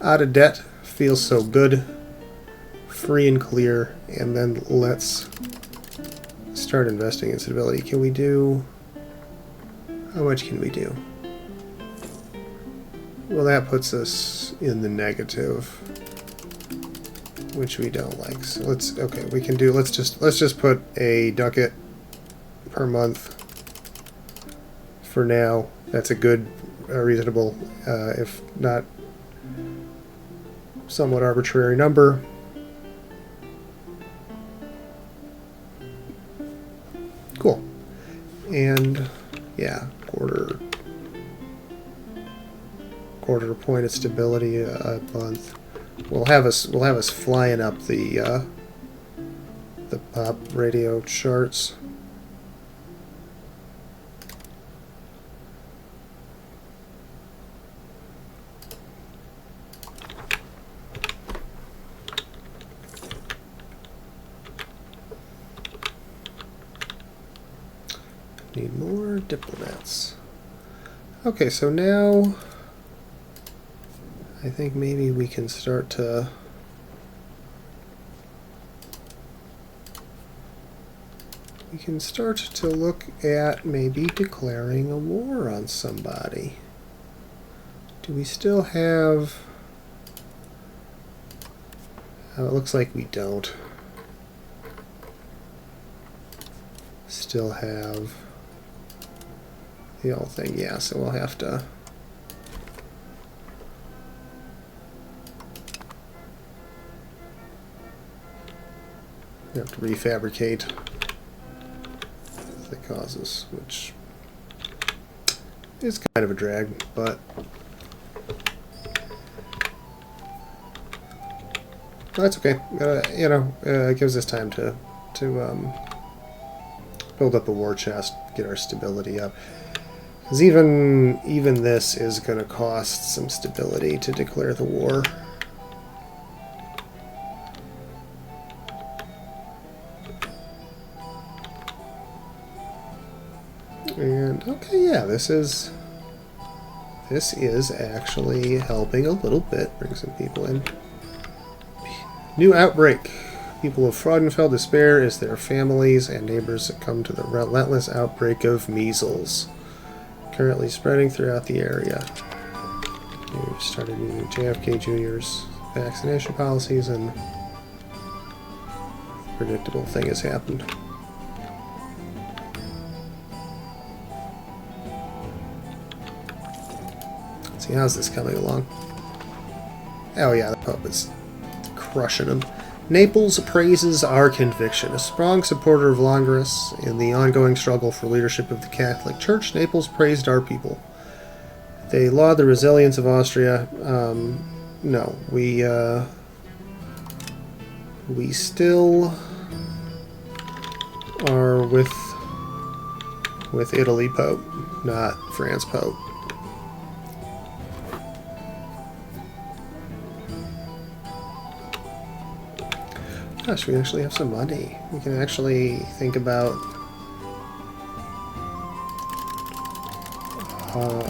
Out of debt, feels so good, free and clear, and then let's start investing in stability. Can we do? How much can we do? Well, that puts us in the negative, which we don't like. So let's, okay, we can do, let's just put a ducat per month for now. That's a good, reasonable, if not somewhat arbitrary number. Cool. And yeah, quarter point of stability a month. We'll have us flying up the pop radio charts. Need more diplomats. Okay, so now I think maybe we can start to look at maybe declaring a war on somebody. Do we still have? Oh, it looks like we don't. Still have the whole thing, yeah, so we'll have to refabricate the causes, which is kind of a drag, but that's okay. It gives us time to build up a war chest, get our stability up. Because even this is going to cost some stability to declare the war. And okay, yeah, this is actually helping a little bit. Bring some people in. New outbreak. People of Fraudenfeld despair as their families and neighbors succumb to the relentless outbreak of measles, currently spreading throughout the area. We've started new JFK Jr.'s vaccination policies, and a predictable thing has happened. Let's see, how's this coming along? Oh yeah, the Pope is crushing him. Naples praises our conviction. A strong supporter of Longoris in the ongoing struggle for leadership of the Catholic Church, Naples praised our people. They laud the resilience of Austria. No, we still are with Italy Pope, not France Pope. Gosh, we actually have some money. We can actually think about...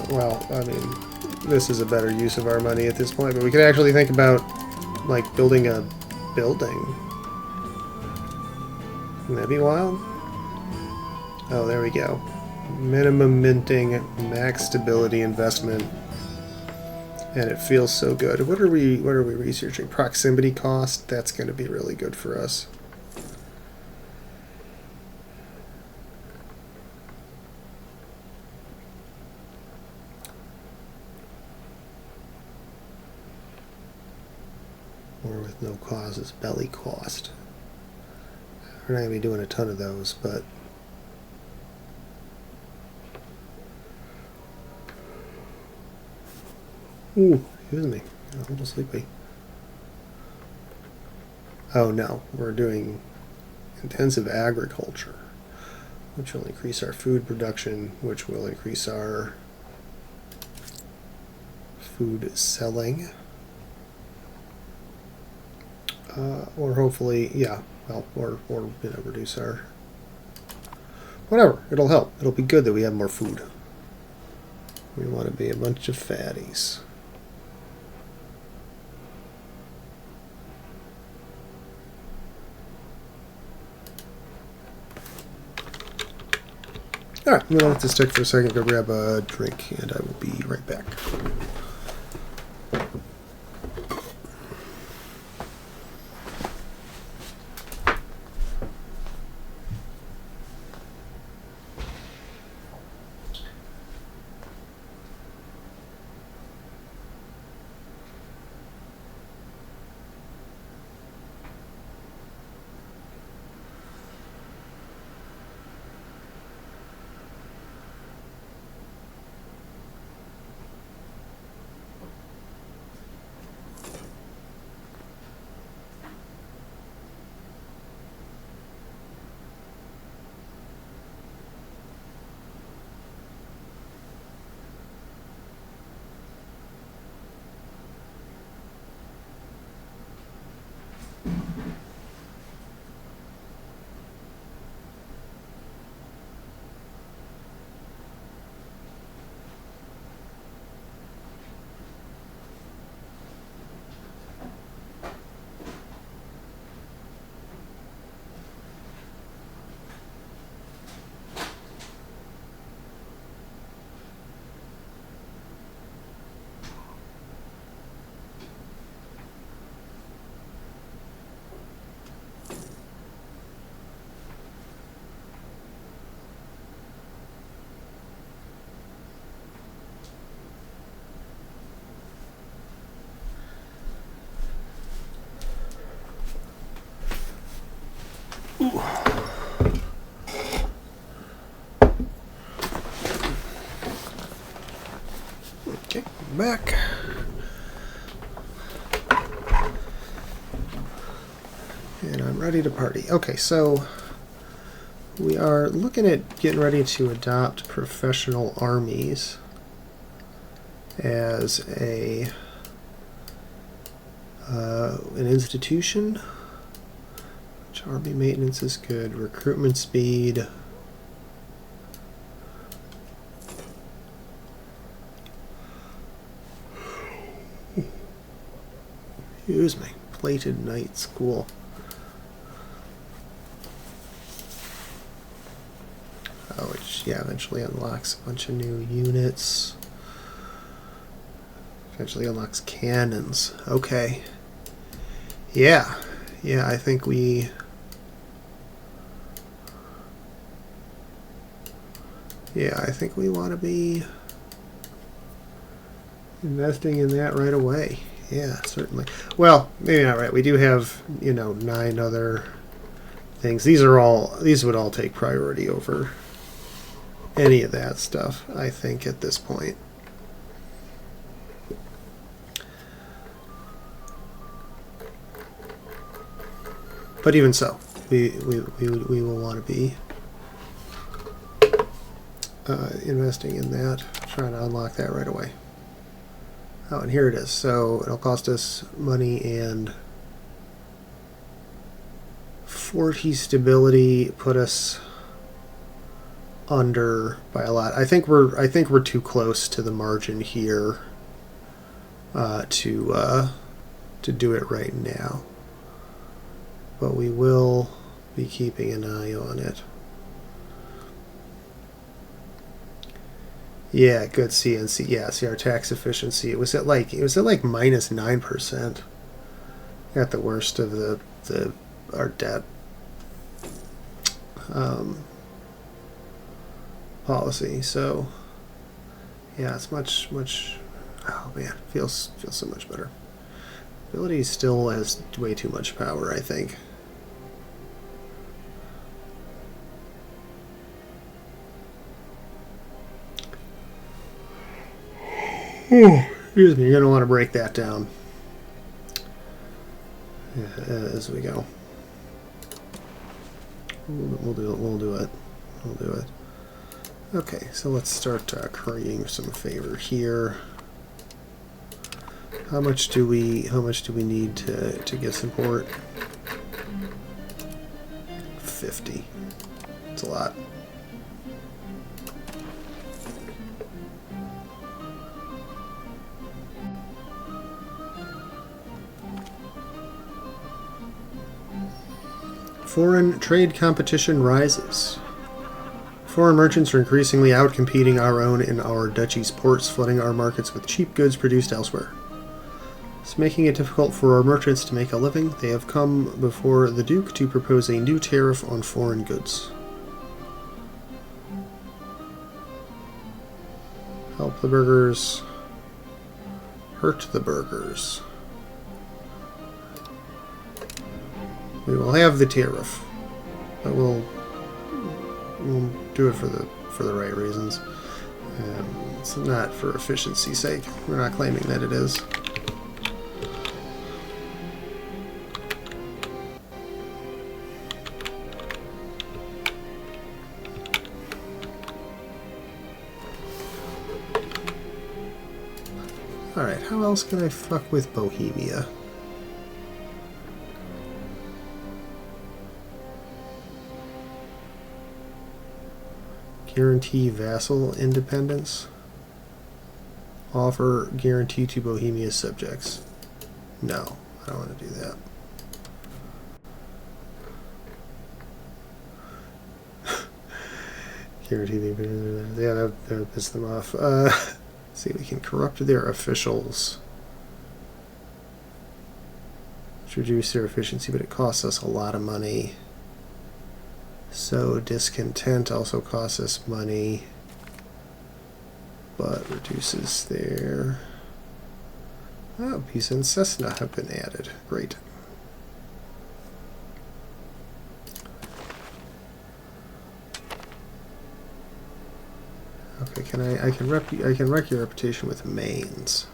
well, I mean, this is a better use of our money at this point, but we could actually think about, like, building a building. Wouldn't that be wild? Oh, there we go. Minimum minting, max stability investment. And it feels so good. What are we researching? Proximity cost. That's going to be really good for us. Or with no causes, belly cost. We're not going to be doing a ton of those, but ooh, Excuse me. I'm a little sleepy. Oh no, we're doing intensive agriculture, which will increase our food production, which will increase our food selling. Or hopefully, yeah, well, or reduce our... Whatever, it'll help. It'll be good that we have more food. We want to be a bunch of fatties. Alright, I'm going to let this stick for a second, go grab a drink, and I will be right back. Okay, back. And I'm ready to party. Okay, so we are looking at getting ready to adopt professional armies as an institution. Which army maintenance is good. Recruitment speed. Excuse me. Plated Knight School. Oh, which, yeah, eventually unlocks a bunch of new units. Eventually unlocks cannons. Okay. Yeah. Yeah, I think we... Yeah, I think we want to be investing in that right away. Yeah, certainly. Well, maybe not right. We do have, 9 other things. These would all take priority over any of that stuff, I think, at this point. But even so, we will want to be investing in that, trying to unlock that right away. Oh, and here it is. So it'll cost us money and 40 stability, put us under by a lot. I think we're too close to the margin here to do it right now. But we will be keeping an eye on it. Yeah, good CNC. Yeah, see our tax efficiency. It was at like minus 9%. Got the worst of our debt policy. So yeah, it's much. Oh man, feels so much better. Ability still has way too much power, I think. Excuse me, you're going to want to break that down as we go. We'll do it. Okay, so let's start currying some favor here. How much do we need to get support? 50. It's a lot. Foreign trade competition rises. Foreign merchants are increasingly outcompeting our own in our duchy's ports, flooding our markets with cheap goods produced elsewhere. It's making it difficult for our merchants to make a living. They have come before the Duke to propose a new tariff on foreign goods. Help the burghers. Hurt the burghers. We will have the tariff, but we'll do it for the right reasons. It's not for efficiency's sake. We're not claiming that it is. Alright, how else can I fuck with Bohemia? Guarantee vassal independence. Offer guarantee to Bohemia's subjects. No, I don't want to do that. Guarantee the yeah, that would piss them off. Let's see, we can corrupt their officials. To reduce their efficiency, but it costs us a lot of money. So discontent also costs us money, but reduces their... Oh, Pisa and Cessna have been added. Great. Okay, I can wreck your reputation with mains.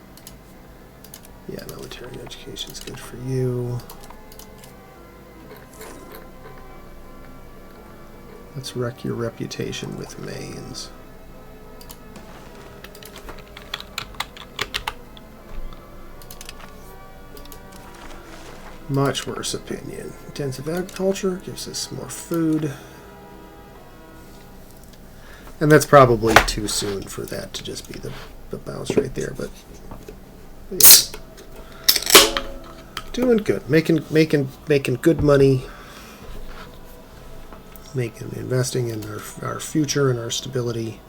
Yeah, military education's good for you. Let's wreck your reputation with mains. Much worse opinion. Intensive agriculture gives us more food. And that's probably too soon for that to just be the bounce right there, but yeah. Doing good. Making good money. Investing in our future and our stability.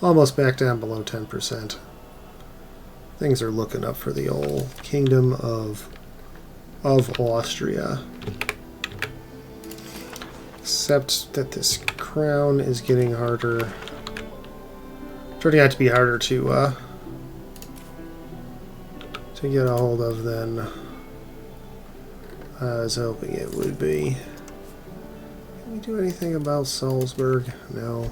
Almost back down below 10%. Things are looking up for the old kingdom of Austria. Except that this crown is getting harder. Turning out to be harder to get a hold of than I was hoping it would be. Can we do anything about Salzburg? No.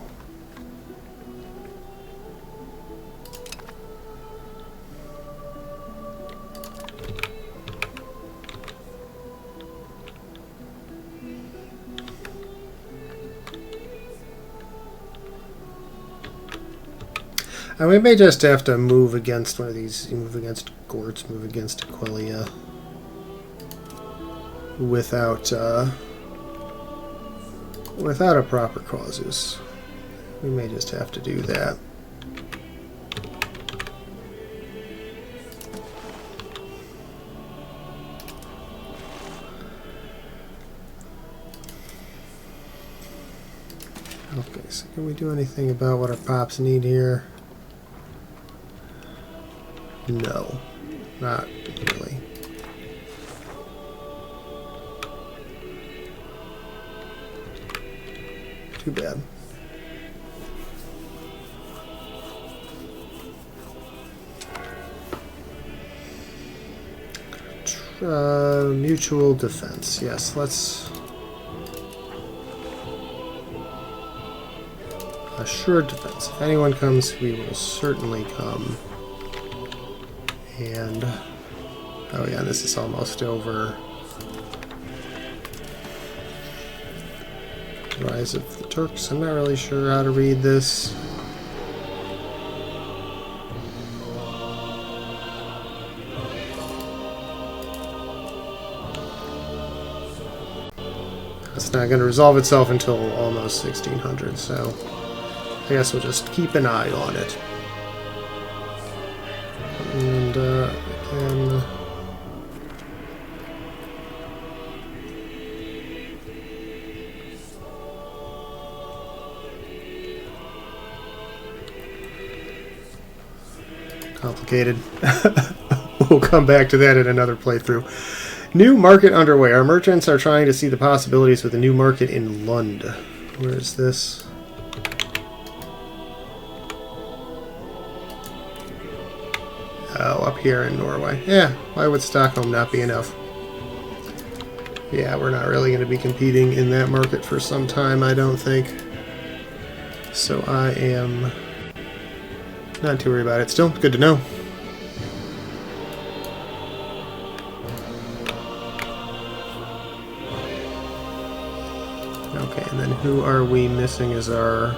And we may just have to move against one of these. Move against Gortz, move against Aquilia. Without a proper causes. We may just have to do that. Okay, so can we do anything about what our pops need here? No, not really. Too bad. Mutual defense. Yes, let's... Assured defense. If anyone comes, we will certainly come. And, oh yeah, this is almost over. Rise of the Turks. I'm not really sure how to read this. It's not going to resolve itself until almost 1600, so I guess we'll just keep an eye on it. And again, complicated. We'll come back to that in another playthrough. New market underway. Our merchants are trying to see the possibilities with a new market in Lund. Where is this? Oh, up here in Norway. Yeah, why would Stockholm not be enough? Yeah, we're not really going to be competing in that market for some time, I don't think. So I am not too worried about it. Still, good to know. Okay, and then who are we missing as our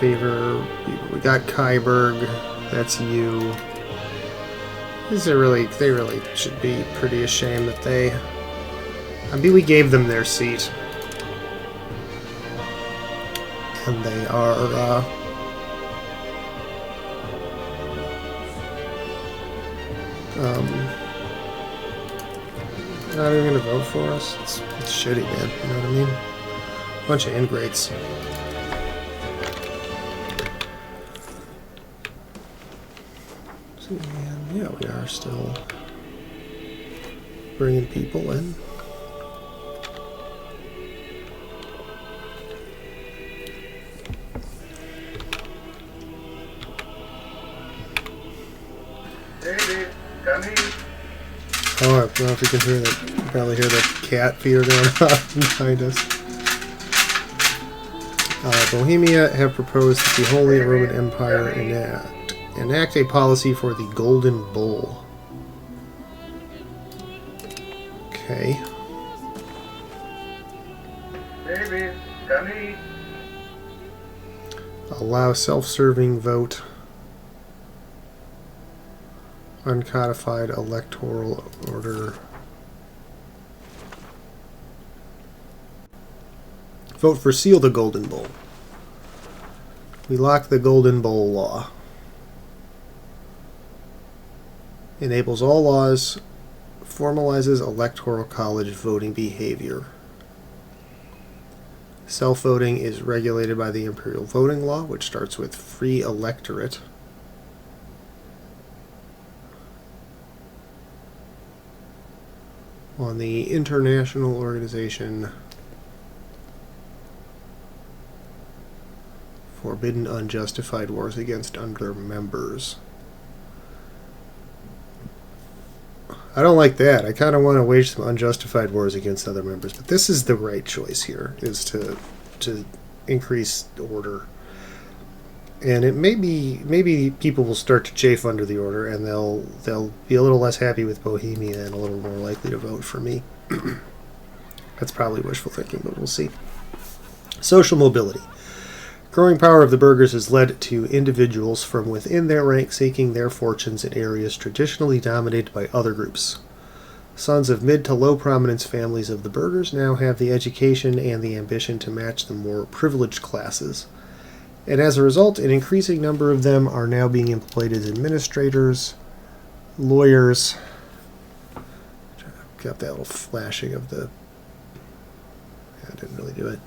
favor? We got Kyberg. That's you. They really should be pretty ashamed that they... I mean, we gave them their seat. And they are, not even gonna vote for us. It's shitty, man. You know what I mean? Bunch of ingrates. And yeah, we are still bringing people in.
David, come in.
Oh, I don't know if you can hear that. You can probably hear the cat feeder going on behind us. Bohemia have proposed that the Holy Roman Empire enact a policy for the Golden Bull. Okay.
David, come in.
Allow self-serving vote. Uncodified electoral order. Vote for Seal the Golden Bull. We lock the Golden Bull law. Enables all laws. Formalizes electoral college voting behavior. Self-voting is regulated by the Imperial Voting Law, which starts with free electorate. On the International Organization Forbidden Unjustified Wars against other members. I don't like that. I kind of want to wage some unjustified wars against other members, but this is the right choice here, is to increase order. And it maybe people will start to chafe under the order, and they'll be a little less happy with Bohemia and a little more likely to vote for me. That's probably wishful thinking, but we'll see. Social mobility. Growing power of the burghers has led to individuals from within their rank seeking their fortunes in areas traditionally dominated by other groups. Sons of mid to low prominence families of the burghers now have the education and the ambition to match the more privileged classes. And as a result, an increasing number of them are now being employed as administrators, lawyers. Got that little flashing of the... I didn't really do it.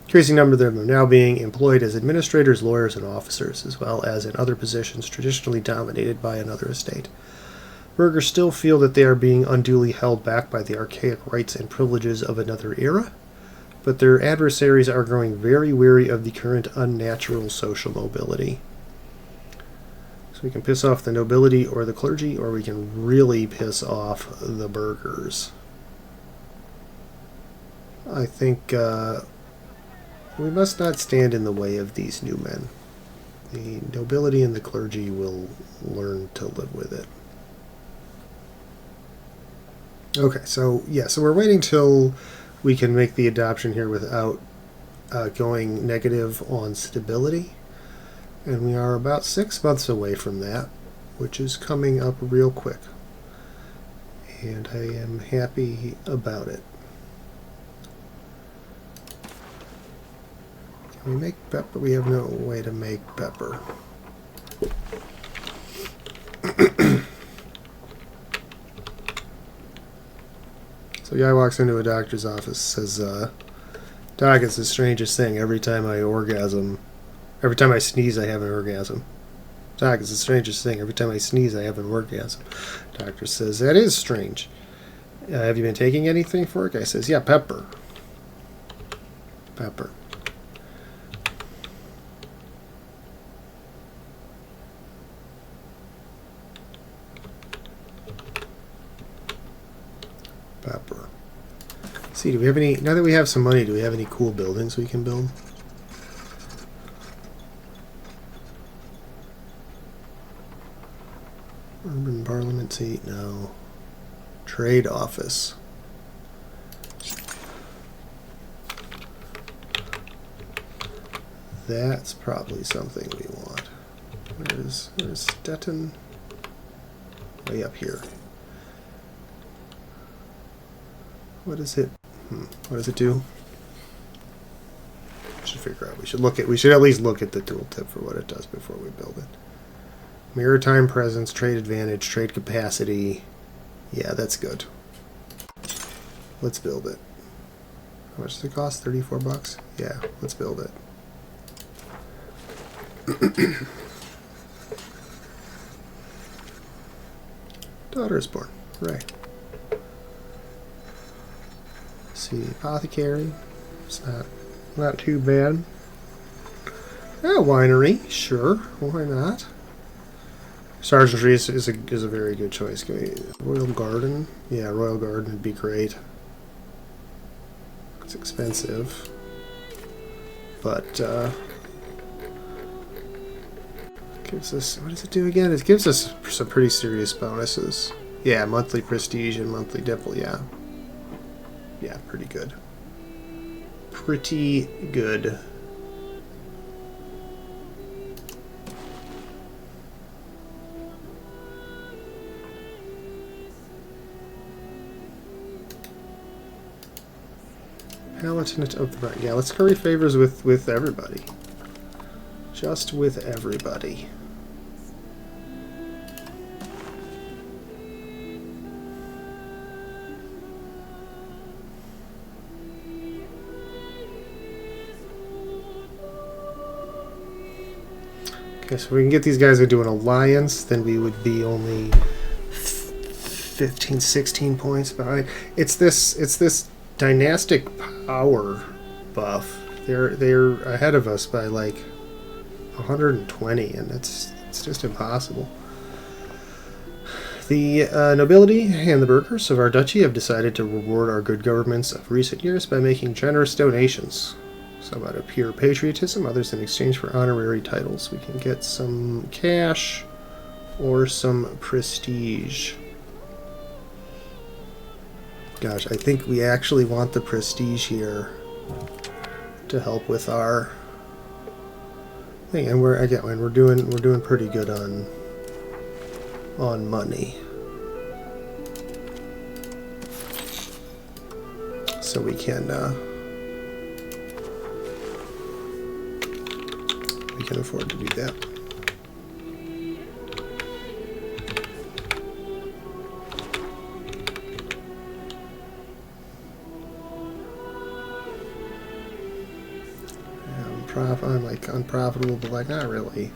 Increasing number of them are now being employed as administrators, lawyers, and officers, as well as in other positions traditionally dominated by another estate. Burghers still feel that they are being unduly held back by the archaic rights and privileges of another era, but their adversaries are growing very weary of the current unnatural social mobility. So we can piss off the nobility or the clergy, or we can really piss off the burghers. I think we must not stand in the way of these new men. The nobility and the clergy will learn to live with it. Okay, so yeah, so we're waiting till we can make the adoption here without going negative on stability. And we are about 6 months away from that, which is coming up real quick. And I am happy about it. Can we make pepper? We have no way to make pepper. So a guy walks into a doctor's office, says, Doc, it's the strangest thing. Every time I sneeze, I have an orgasm. Doc, it's the strangest thing. Every time I sneeze, I have an orgasm. Doctor says, that is strange. Have you been taking anything for it? Guy says, yeah, pepper. Pepper. Pepper. Let's see, do we have any, now that we have some money, do we have any cool buildings we can build? Urban Parliament seat, no. Trade office. That's probably something we want. Where's Stettin? Way up here. What is it? What does it do? Should figure out. We should at least look at the tooltip for what it does before we build it. Maritime presence, trade advantage, trade capacity. Yeah, that's good. Let's build it. How much does it cost? 34 bucks? Yeah, let's build it. Daughter is born. Right. See, apothecary. It's not too bad. Winery, sure. Why not? Sergeantry is a very good choice. Royal Garden, yeah, Royal Garden would be great. It's expensive, but gives us, what does it do again? It gives us some pretty serious bonuses. Yeah, monthly prestige and monthly dipple. Yeah, pretty good. Pretty good. Palatinate of the right. Yeah, let's curry favors with everybody. Just with everybody. Okay, so if we can get these guys to do an alliance, then we would be only 15, 16 points behind. It's this dynastic power buff. They're ahead of us by like 120, and it's just impossible. The nobility and the burghers of our duchy have decided to reward our good governments of recent years by making generous donations. Some out of pure patriotism, others in exchange for honorary titles. We can get some cash or some prestige. Gosh, I think we actually want the prestige here to help with our thing, and we're doing pretty good on money, so we can afford to do that. I'm like unprofitable, but like not really.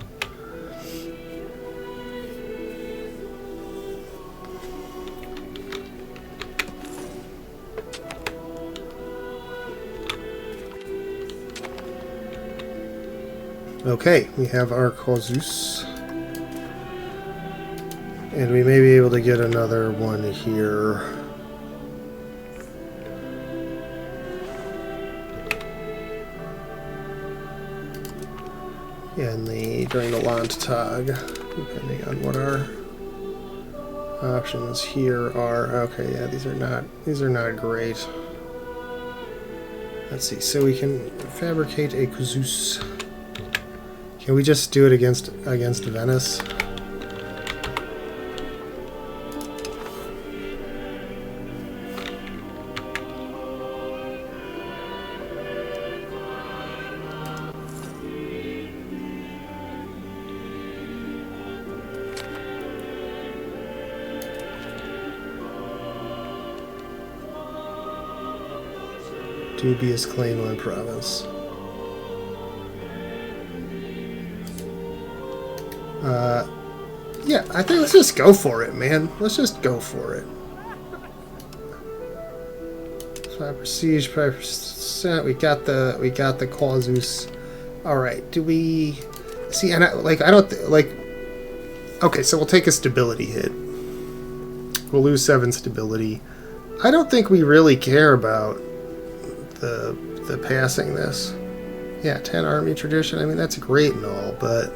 Okay, we have our Kozus, and we may be able to get another one here. during the Landtag, depending on what our options here are. Okay, yeah, these are not great. Let's see. So we can fabricate a Kuzus. Can we just do it against Venice? Dubious claim on province. Yeah, I think let's just go for it, man. Let's just go for it. 5 prestige, 5%. We got the causus. All right. Do we see? And I don't like. Okay, so we'll take a stability hit. We'll lose 7 stability. I don't think we really care about the passing this. Yeah, 10 army tradition. I mean, that's great and all, but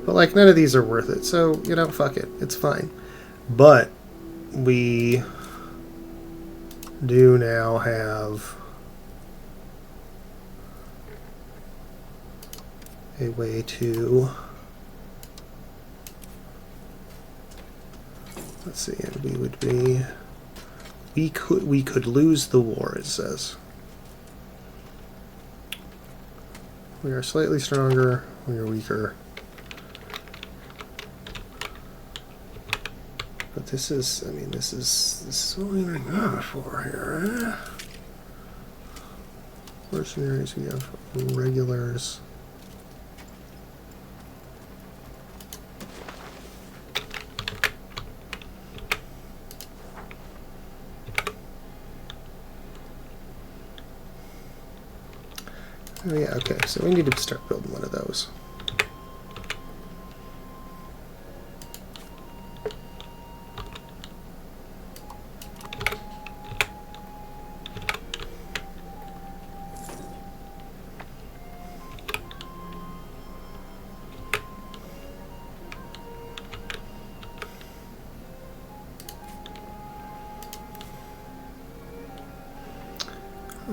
like none of these are worth it. So, you know, fuck it. It's fine. But we do now have a way to, let's see, and we would be, we could lose the war, it says. We are slightly stronger, we are weaker. But this is, I mean, this is what we're going for here, eh? Mercenaries, we have regulars. Oh yeah, okay, so we need to start building one of those.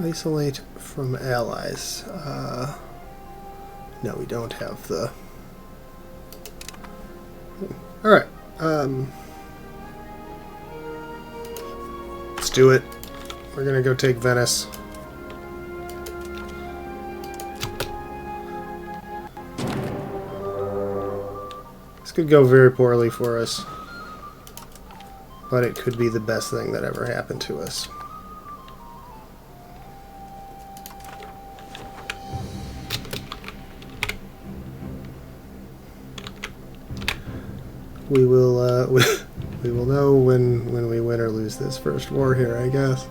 Isolate from allies. No, we don't have the... Alright. Let's do it. We're gonna go take Venice. This could go very poorly for us, but it could be the best thing that ever happened to us. We will we will know when we win or lose this first war here, I guess.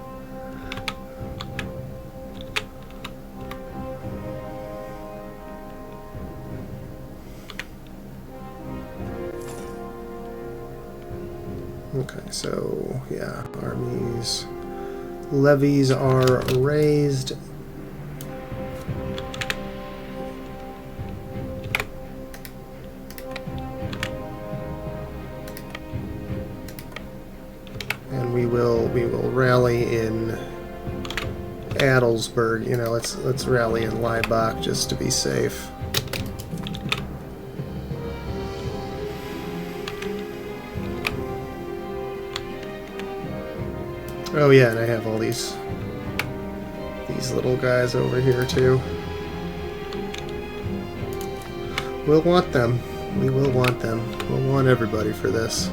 Okay, so yeah, armies, levies are raised. We will rally in Adelsberg. You know, let's rally in Laibach just to be safe. Oh yeah, and I have all these little guys over here too. We'll want them. We will want them. We'll want everybody for this.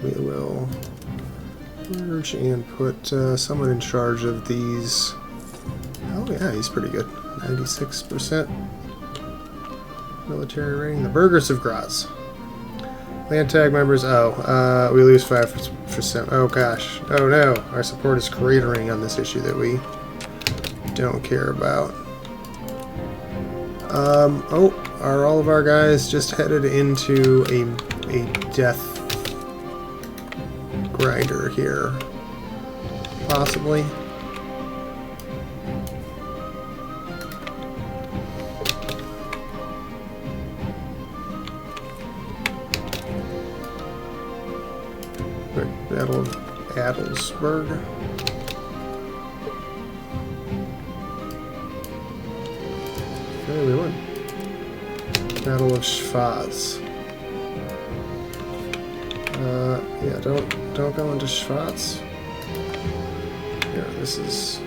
We will merge and put someone in charge of these. Oh yeah, he's pretty good. 96% military rating. The Burghers of Graz. Land tag members. Oh, we lose 5%. Oh gosh. Oh no. Our support is cratering on this issue that we don't care about. Oh, are all of our guys just headed into a death grinder here? Possibly. Battle of Adelsberg. Okay, we won. Battle of Schwarz. Yeah, don't go into Schwarz. Here, this is.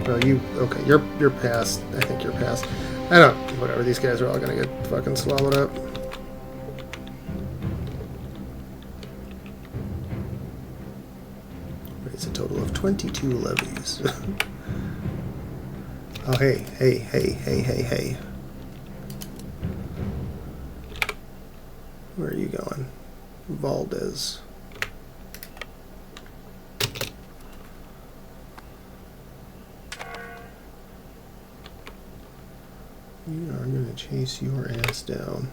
Well, okay? You're past. I think you're past. I don't. Whatever. These guys are all gonna get fucking swallowed up. It's a total of 22 levies. Oh hey. Where are you going? Valdez. We are going to chase your ass down.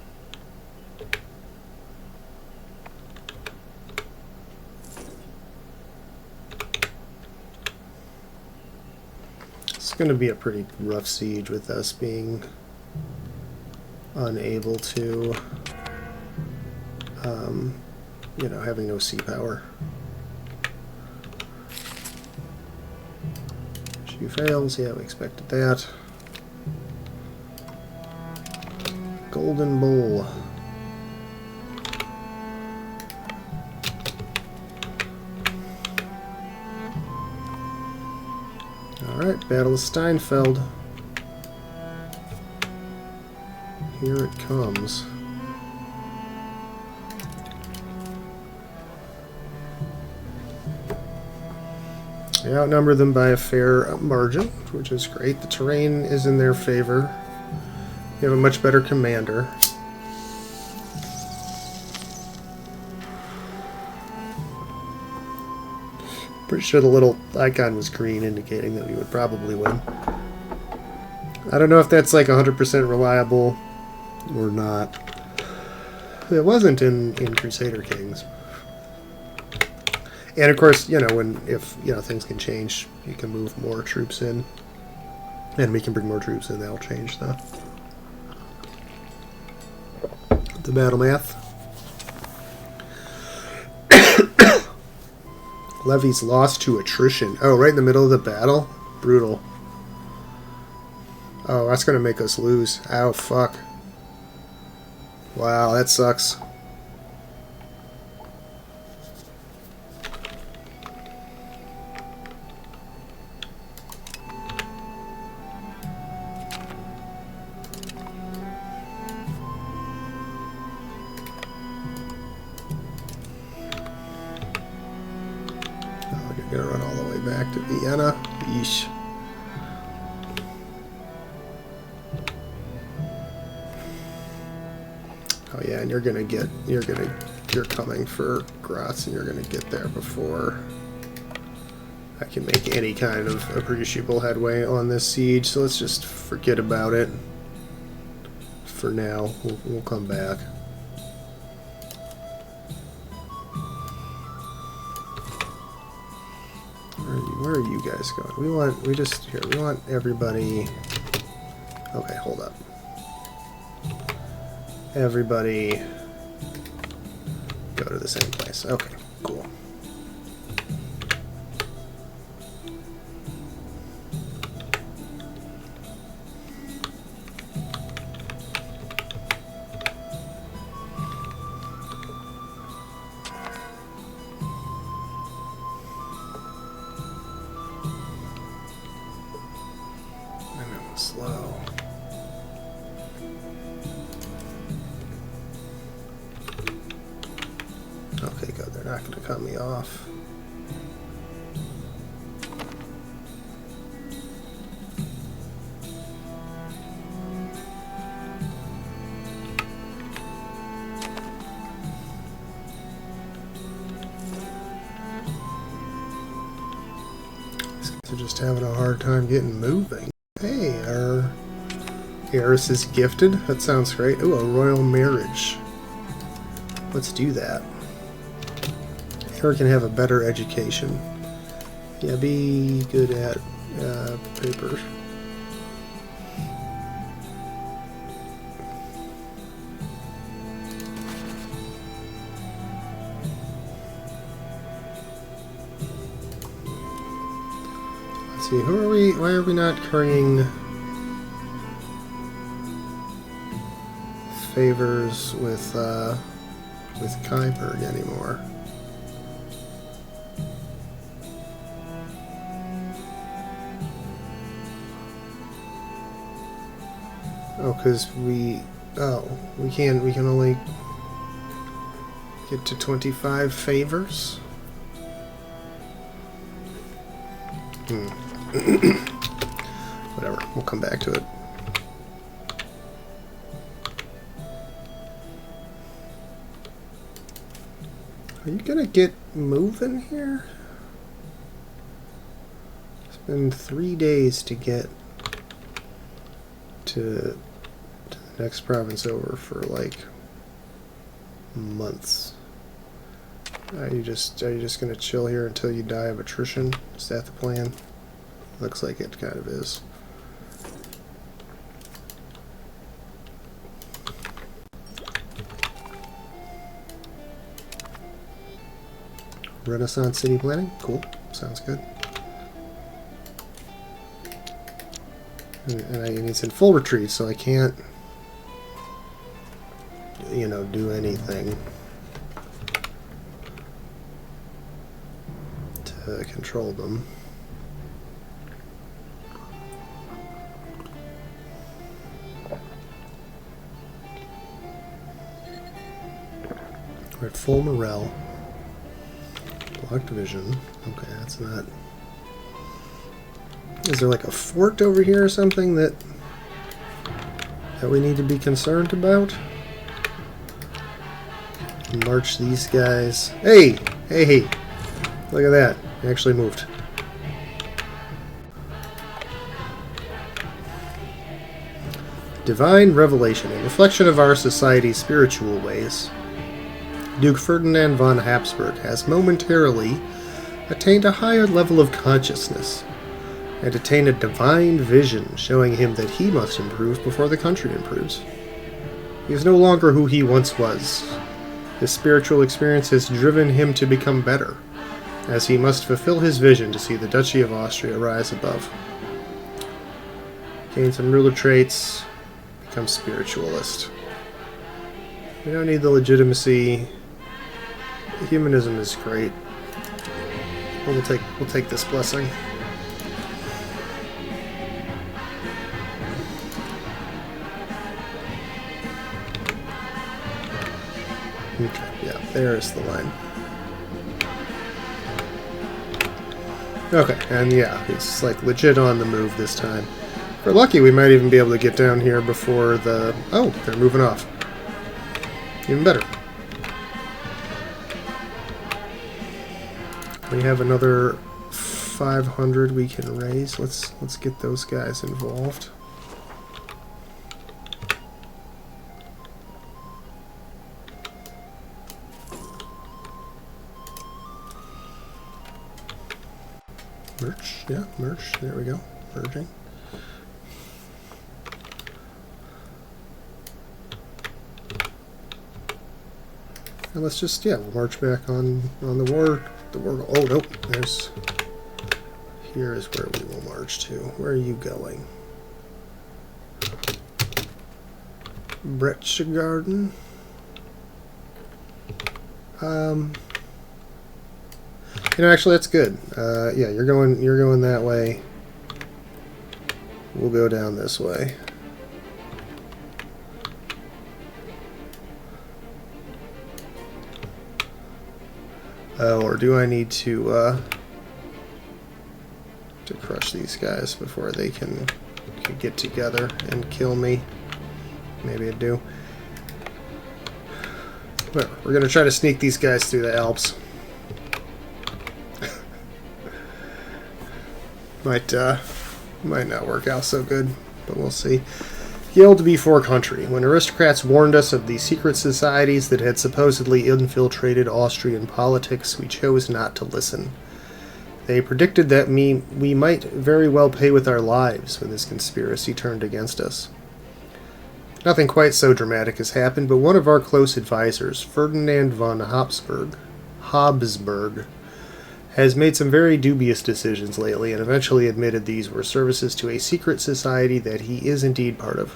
It's going to be a pretty rough siege with us being unable to, having no sea power. Issue fails. Yeah, we expected that. Golden Bull. Alright, Battle of Steinfeld. Here it comes. We outnumber them by a fair margin, which is great. The terrain is in their favor. We have a much better commander. Pretty sure the little icon was green, indicating that we would probably win. I don't know if that's like 100% reliable or not. It wasn't in Crusader Kings. And of course, if things can change, you can move more troops in. And we can bring more troops in, that'll change the battle math. Levies lost to attrition. Oh, right in the middle of the battle? Brutal. Oh, that's going to make us lose. Oh, fuck. Wow, that sucks. Gonna run all the way back to Vienna. Yeesh. Oh yeah, and you're coming for Graz, and you're gonna get there before I can make any kind of appreciable headway on this siege. So let's just forget about it for now. We'll come back. Where are you guys going? We want everybody. Okay, hold up. Everybody go to the same place. Okay, cool. Slow. Okay, good. They're not going to cut me off. They're just having a hard time getting moving. Hey, our heiress is gifted. That sounds great. Ooh, a royal marriage. Let's do that. Heir can have a better education. Yeah, be good at paper. Let's see, who are we? Why are we not currying favors with Kaiberg anymore? Oh, because we can only get to 25 favors. Whatever, we'll come back to it. Are you gonna get moving here? It's been 3 days to get to the next province over for like months. Are you just gonna chill here until you die of attrition? Is that the plan? Looks like it kind of is. Renaissance city planning? Cool. Sounds good. And it's in full retreat, so I can't, you know, do anything to control them. We're at full morale. Blocked vision. Okay, that's not... Is there like a fort over here or something that we need to be concerned about? March these guys. Hey! Hey! Look at that. It actually moved. Divine revelation, a reflection of our society's spiritual ways. Duke Ferdinand von Habsburg has momentarily attained a higher level of consciousness and attained a divine vision showing him that he must improve before the country improves. He is no longer who he once was. His spiritual experience has driven him to become better, as he must fulfill his vision to see the Duchy of Austria rise above. Gain some ruler traits, become spiritualist. We don't need the legitimacy. Humanism is great. We'll take this blessing. Okay, yeah, there's the line. Okay, and yeah, it's like legit on the move this time. If we're lucky, we might even be able to get down here before the... Oh, they're moving off. Even better. We have another 500 we can raise. Let's get those guys involved. Merch, yeah, merch. There we go. Merging. And let's just, yeah, we'll march back on the war. Oh, nope. Here is where we will march to. Where are you going? Bretschgarten. You know, actually, that's good. Yeah, you're going that way. We'll go down this way. Or do I need to crush these guys before they can get together and kill me? Maybe I do. Well, we're gonna try to sneak these guys through the Alps. Might not work out so good, but we'll see. Yale to be for country. When aristocrats warned us of the secret societies that had supposedly infiltrated Austrian politics, we chose not to listen. They predicted that we might very well pay with our lives when this conspiracy turned against us. Nothing quite so dramatic has happened, but one of our close advisors, Ferdinand von Habsburg, has made some very dubious decisions lately and eventually admitted these were services to a secret society that he is indeed part of.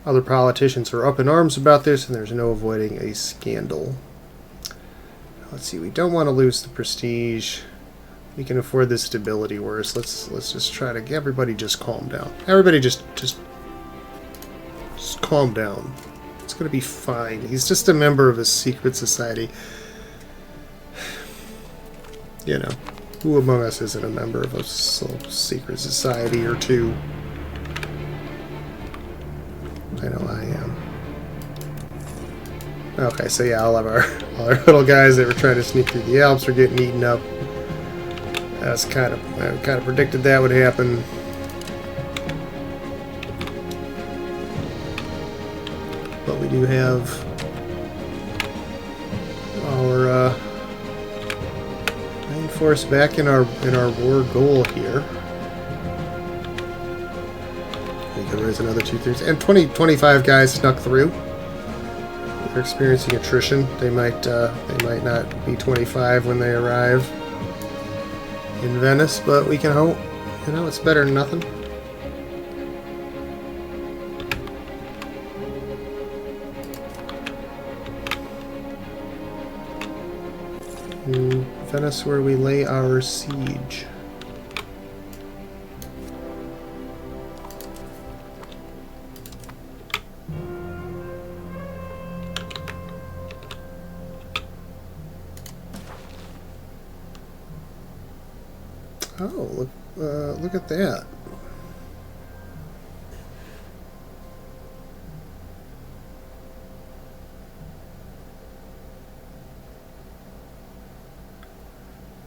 Other politicians are up in arms about this, and there's no avoiding a scandal. Let's see, we don't want to lose the prestige. We can afford this stability worse. Let's just try to everybody just calm down. Everybody just calm down. It's gonna be fine. He's just a member of a secret society. You know, who among us isn't a member of a secret society or two? I know I am. Okay, so yeah, all our little guys that were trying to sneak through the Alps are getting eaten up. I kind of predicted that would happen. But we do have our main force back in our war goal here. We can raise another 2/3, and 25 guys snuck through. They're experiencing attrition. They might not be 25 when they arrive in Venice, but we can hope. You know, it's better than nothing. In Venice, where we lay our siege. Oh, look at that.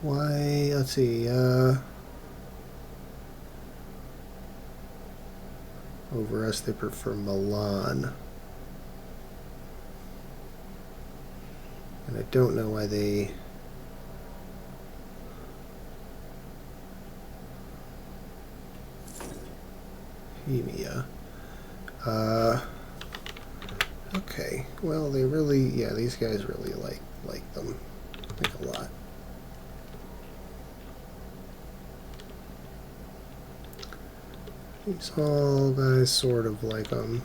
Why, let's see, over us they prefer Milan. And I don't know why they... Bohemia. Okay. Well, they really, yeah, these guys really like them. Like a lot. These all guys sort of like them.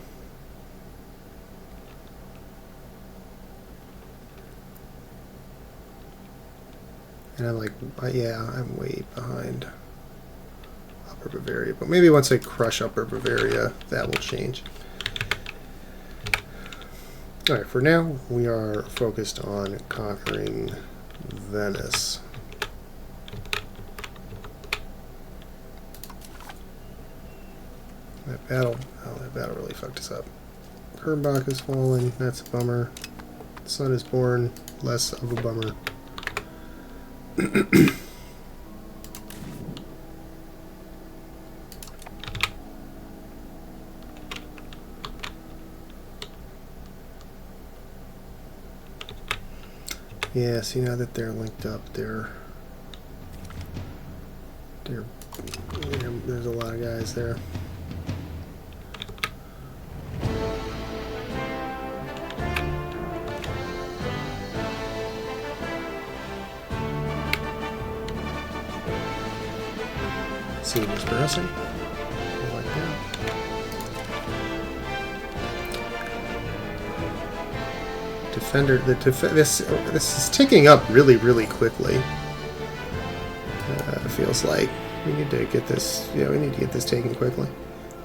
And I'm like, yeah, I'm way behind Upper Bavaria, but maybe once I crush Upper Bavaria, that will change. Alright, for now, we are focused on conquering Venice. That battle really fucked us up. Kernbach is falling, that's a bummer. Sun is born, less of a bummer. Yeah, see, now that they're linked up, there's a lot of guys there. See what's progressing. Like that. Defender, this is ticking up really quickly. It feels like we need to get this. Yeah, we need to get this taken quickly.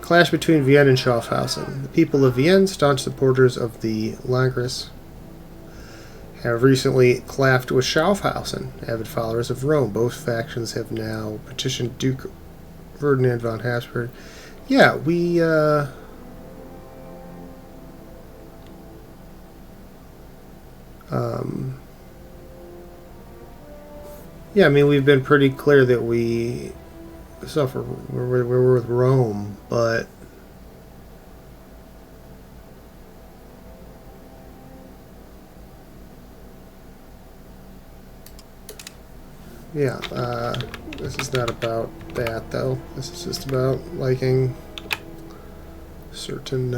Clash between Vienne and Schaffhausen. The people of Vienne, staunch supporters of the Langres, have recently clashed with Schaffhausen, avid followers of Rome. Both factions have now petitioned Duke Ferdinand von Habsburg. Yeah, we yeah, I mean, we've been pretty clear that we stuff. We're with Rome, but yeah, this is not about that though. This is just about liking certain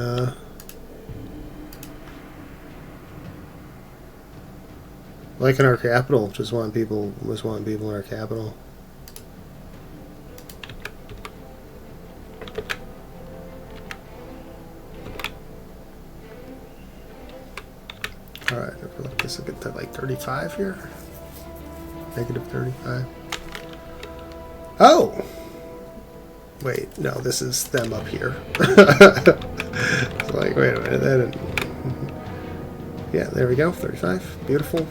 liking our capital. Just wanting people in our capital. All right, this will get to like 35 here. Negative 35. Oh! Wait, no, this is them up here. It's like, wait a minute, that didn't... Yeah, there we go, 35. Beautiful.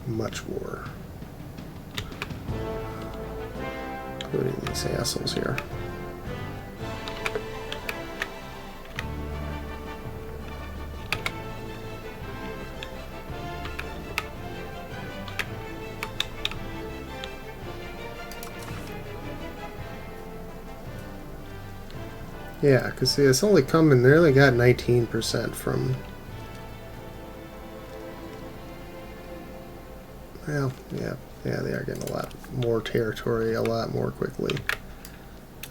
Much war. Including these assholes here. Yeah, because see, it's only coming, they only got 19% from... Well, yeah, they are getting a lot more territory, a lot more quickly.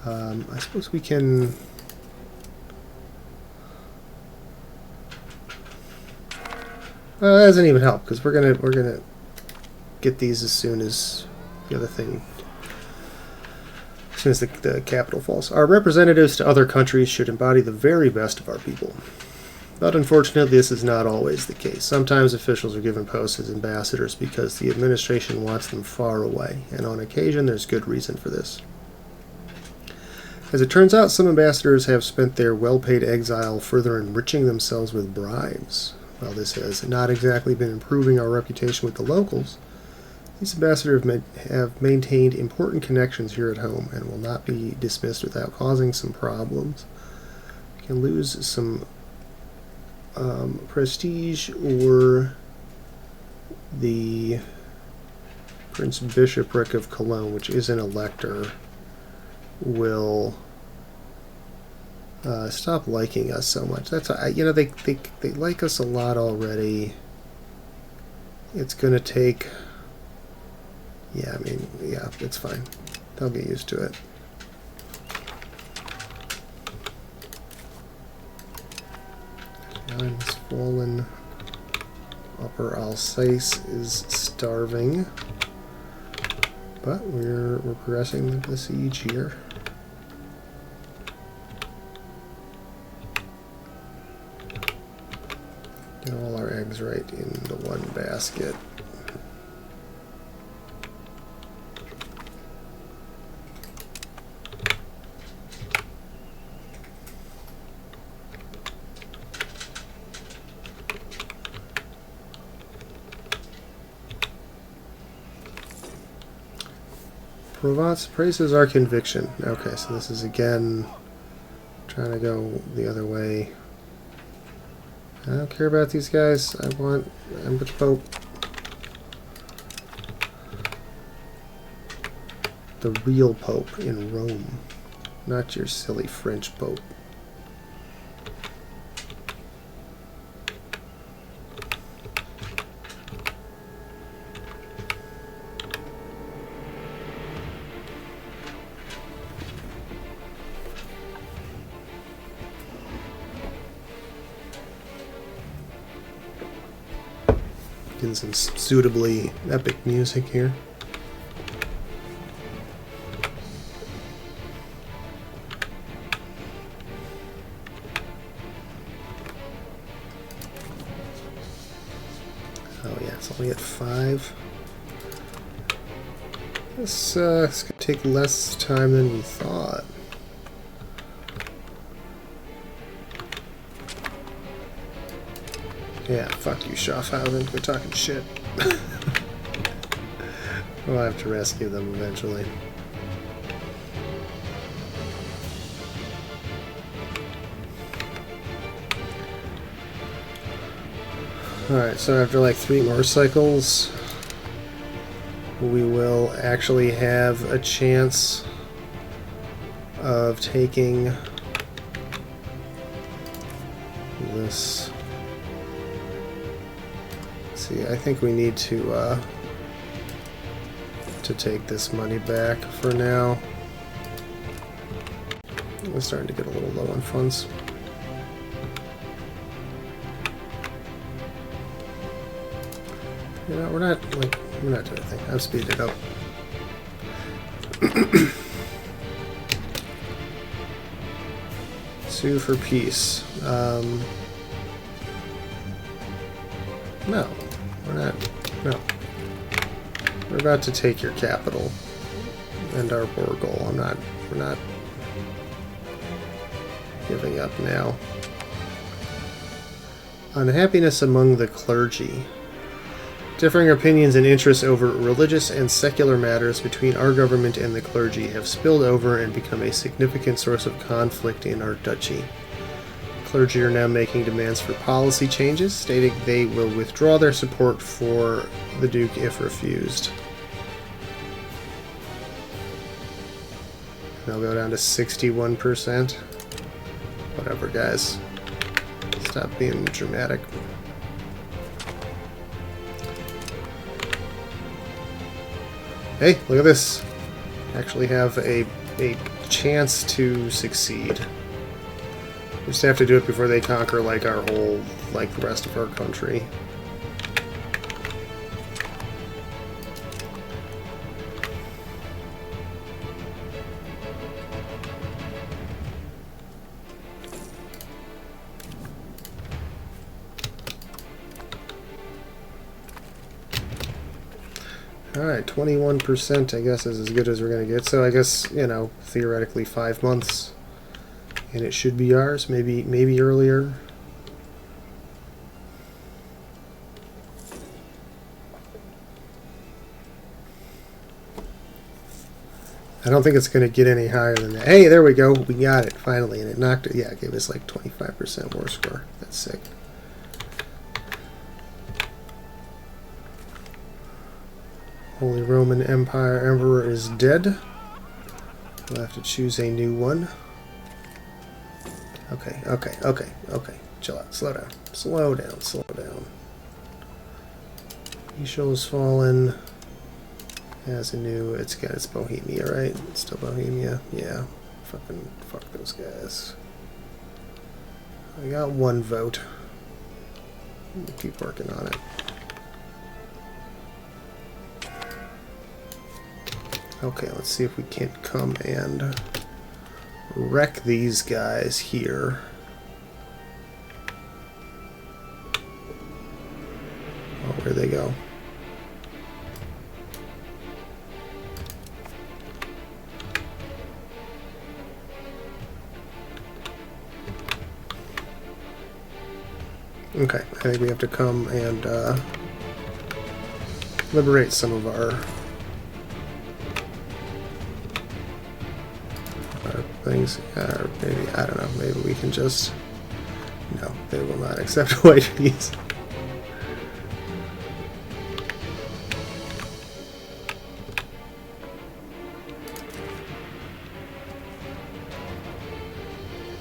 I suppose we can... Well, that doesn't even help, because we're gonna get these as soon as the other thing... As soon as the capital falls. Our representatives to other countries should embody the very best of our people. But unfortunately, this is not always the case. Sometimes officials are given posts as ambassadors because the administration wants them far away, and on occasion there's good reason for this. As it turns out, some ambassadors have spent their well-paid exile further enriching themselves with bribes. While this has not exactly been improving our reputation with the locals, these ambassadors have maintained important connections here at home and will not be dismissed without causing some problems. We can lose some prestige, or the Prince Bishopric of Cologne, which is an elector, will stop liking us so much. That's they like us a lot already. It's gonna take. Yeah, I mean, yeah, it's fine. They'll get used to it. Time's fallen. Upper Alsace is starving. But we're progressing the siege here. Get all our eggs right in the one basket. Provence praises our conviction. Okay, so this is again trying to go the other way. I don't care about these guys. I'm with the Pope. The real Pope in Rome, not your silly French Pope. Some suitably epic music here. Oh yeah, it's only at 5. This gonna take less time than we thought. Yeah, fuck you, Schaffhausen. We're talking shit. We'll have to rescue them eventually. Alright, so after like 3 more cycles, we will actually have a chance of taking this. See, I think we need to take this money back for now. We're starting to get a little low on funds. You know, we're not doing anything. I've speeded it up. Sue for peace. No, we're not. No. We're about to take your capital and our war goal. We're not giving up now. Unhappiness among the clergy. Differing opinions and interests over religious and secular matters between our government and the clergy have spilled over and become a significant source of conflict in our duchy. Clergy are now making demands for policy changes, stating they will withdraw their support for the Duke if refused. They'll go down to 61%. Whatever, guys. Stop being dramatic. Hey, look at this. Actually have a chance to succeed. We just have to do it before they conquer like our whole, like the rest of our country. Alright, 21% I guess is as good as we're going to get. So I guess, you know, theoretically 5 months. And it should be ours, maybe earlier. I don't think it's going to get any higher than that. Hey, there we go. We got it, finally. And it knocked it. Yeah, it gave us like 25% war score. That's sick. Holy Roman Empire Emperor is dead. We'll have to choose a new one. Okay. Chill out. Slow down. Slow down. Michel's fallen. Has a new. It's Bohemia, right? It's still Bohemia. Yeah. Fuck those guys. I got 1 vote. We'll keep working on it. Okay, let's see if we can't come and wreck these guys here. Oh, where'd they go? Okay, I think we have to come and liberate some of our things. Or maybe, I don't know, maybe we can just... No, they will not accept white peas.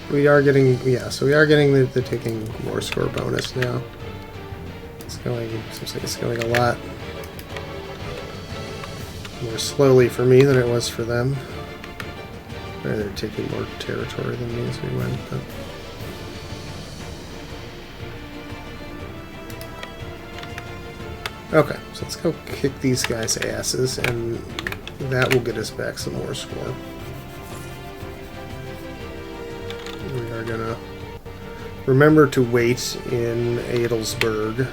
We are getting, yeah, so we are getting the taking war score bonus now. It's going, seems like it's going a lot more slowly for me than it was for them. Or they're taking more territory than me as we went, but... Okay, so let's go kick these guys' asses, and that will get us back some more score. We are gonna remember to wait in Adelsberg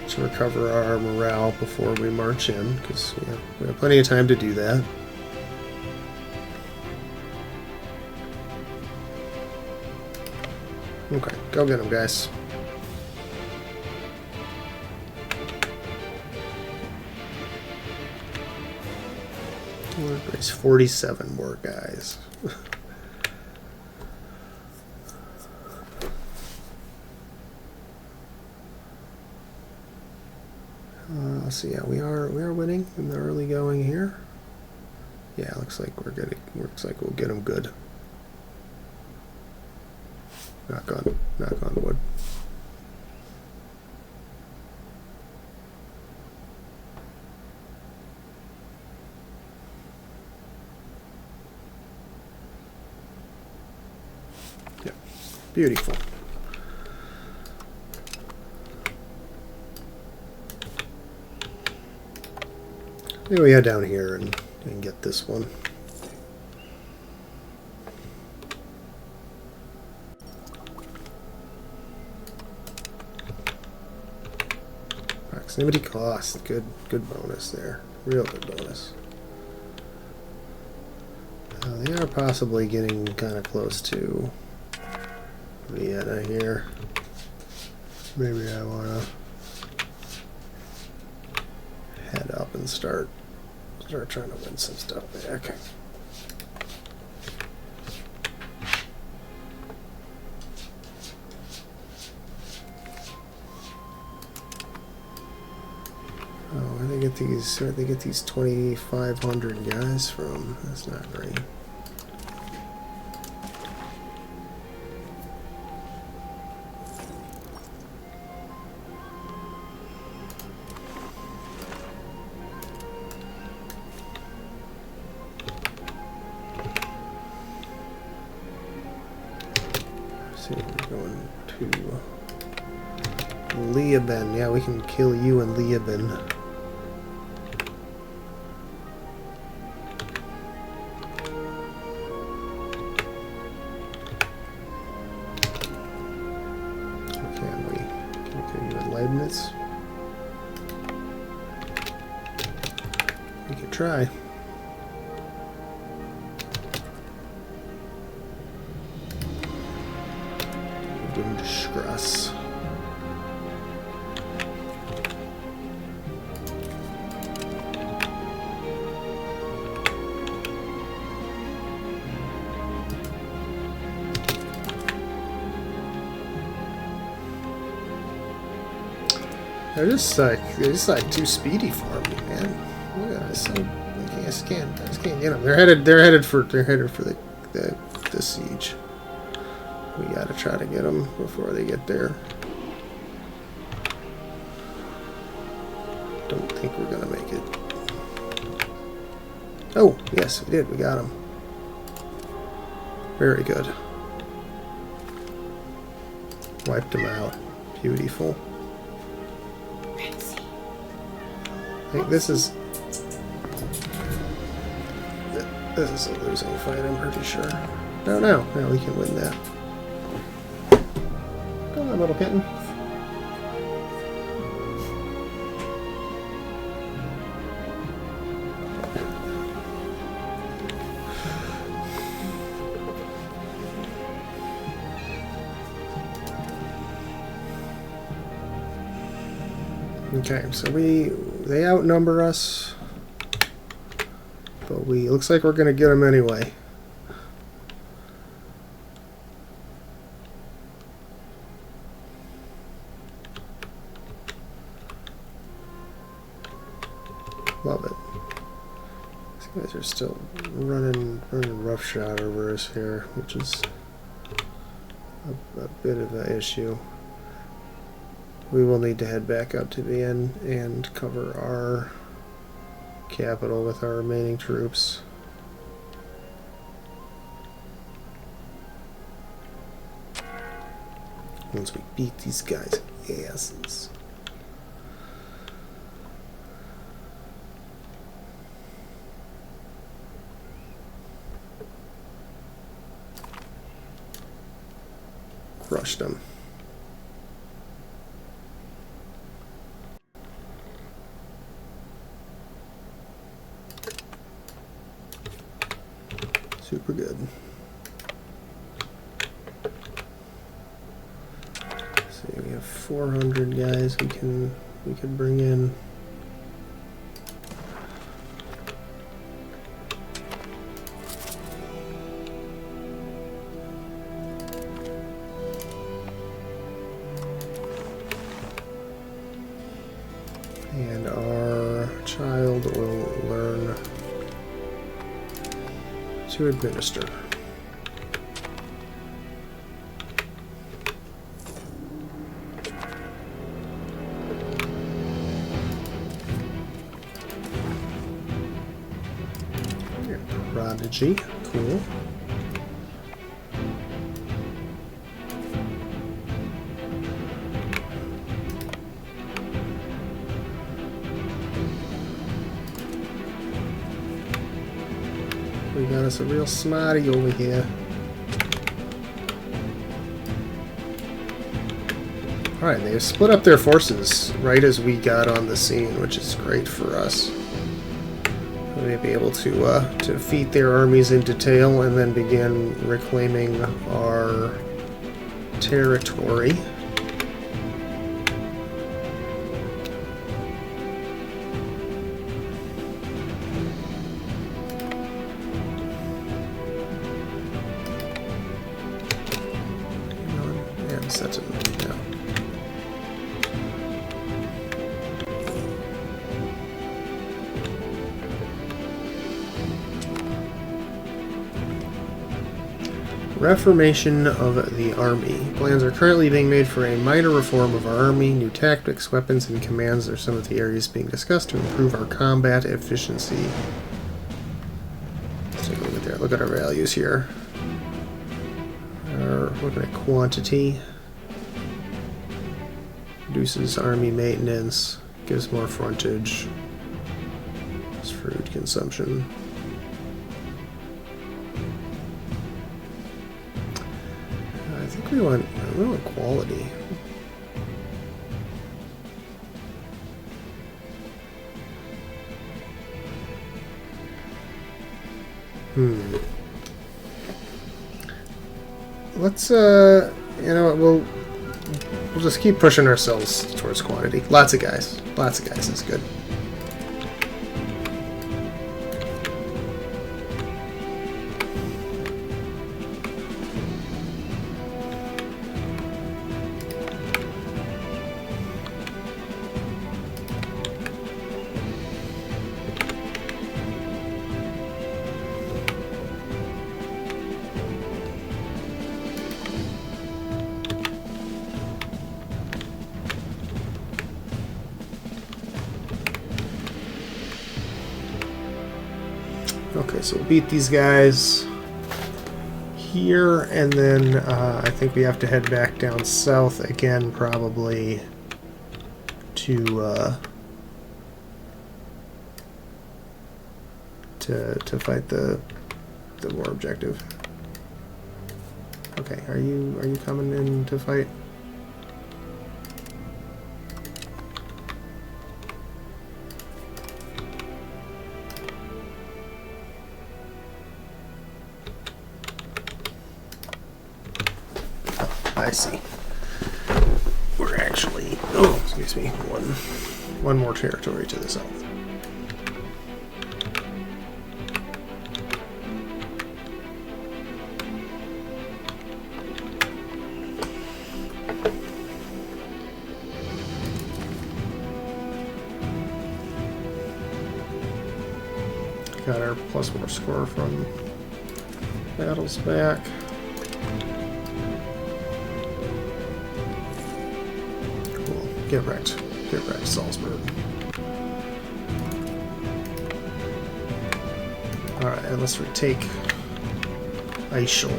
to recover our morale before we march in, because we have plenty of time to do that. Okay, go get them, guys. There's 47 more guys. Let's see. Yeah, we are winning in the early going here. Yeah, looks like we'll get them good. Knock on wood. Yeah, beautiful. Maybe we head down here and get this one. Proximity cost, good bonus there. Real good bonus. They are possibly getting kind of close to Vienna here. Maybe I want to head up and start trying to win some stuff back. Oh, where they get these 2,500 guys from? That's not great. See, we're going to Leoben. Yeah, we can kill you in Leoben. We could try. Bundesstrasse. They're just like too speedy for me, man. Look at this. I just can't get them. They're headed for the siege. We gotta try to get them before they get there. Don't think we're gonna make it. Oh, yes, we did. We got them. Very good. Wiped them out. Beautiful. I think this is a losing fight, I'm pretty sure. No, we can win that. Come on, little kitten. Okay, so they outnumber us, but looks like we're gonna get them anyway. Love it. These guys are still running roughshod over us here, which is a bit of an issue. We will need to head back up to Vienna and cover our capital with our remaining troops. Once we beat these guys' asses. Crushed them. Super good. So we have 400 guys we can bring in. And our Child will learn to administer. Prodigy, cool. We got us a real smarty over here. Alright, they've split up their forces right as we got on the scene, which is great for us. We may be able to defeat their armies in detail and then begin reclaiming our territory. And set it down. Reformation of the Army. Plans are currently being made for a minor reform of our Army. New tactics, weapons, and commands are some of the areas being discussed to improve our combat efficiency. Let's take a look at there. Look at our values here. We're looking at quantity. Reduces Army maintenance. Gives more frontage. It's food consumption. I think we want quality. Let's you know what, we'll just keep pushing ourselves towards quantity. Lots of guys is good. Okay, so we'll beat these guys here, and then I think we have to head back down south again, probably to fight the war objective. Okay, are you coming in to fight? I see. We're actually, oh, excuse me, one more territory to the south. Got our +4 score from battles back. Get wrecked, Salzburg. Alright, and let's retake Eichel.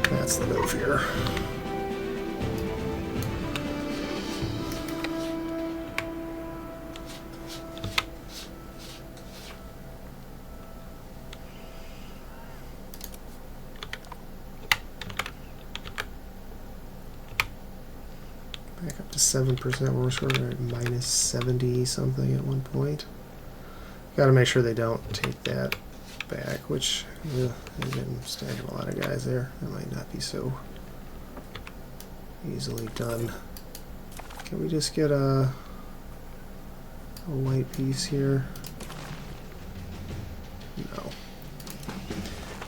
That's the move here. Back up to 7%. We're sort of at minus 70 something at one point. Got to make sure they don't take that back, which they've been stacking a lot of guys there. That might not be so easily done. Can we just get a white piece here? No.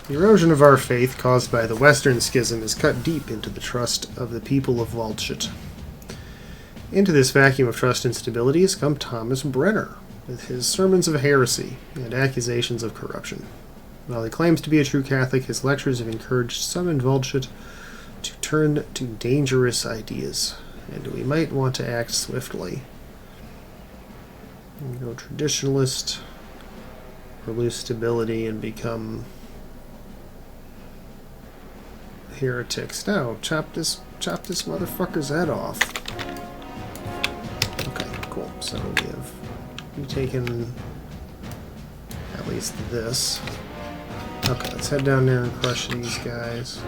The erosion of our faith caused by the Western Schism is cut deep into the trust of the people of Waldshut. Into this vacuum of trust and stability has come Thomas Brenner, with his sermons of heresy and accusations of corruption. While he claims to be a true Catholic, his lectures have encouraged some indulgent to turn to dangerous ideas, and we might want to act swiftly. We go traditionalist, or lose stability and become heretics. No, chop this motherfucker's head off. Okay, cool. So we've taken at least this. Okay, let's head down there and crush these guys.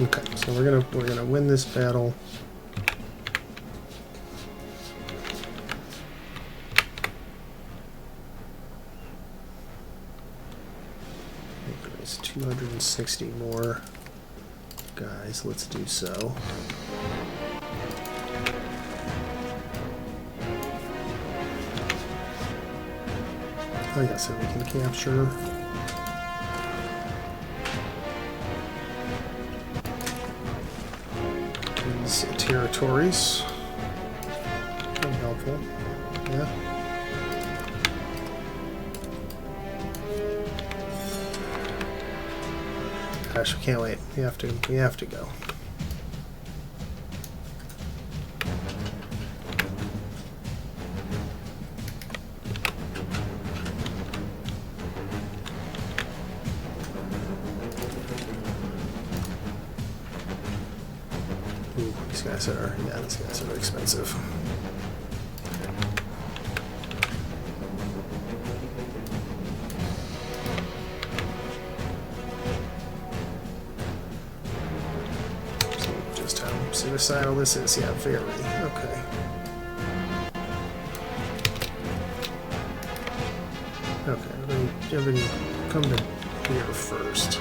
Okay, so we're gonna win this battle. There's 260 more guys. Let's do so. I guess we can capture. Territories. Very helpful. Yeah. Gosh, we can't wait. We have to go. These guys are expensive. So just how suicidal this is. Yeah, very. Okay. Okay, everybody come to here first.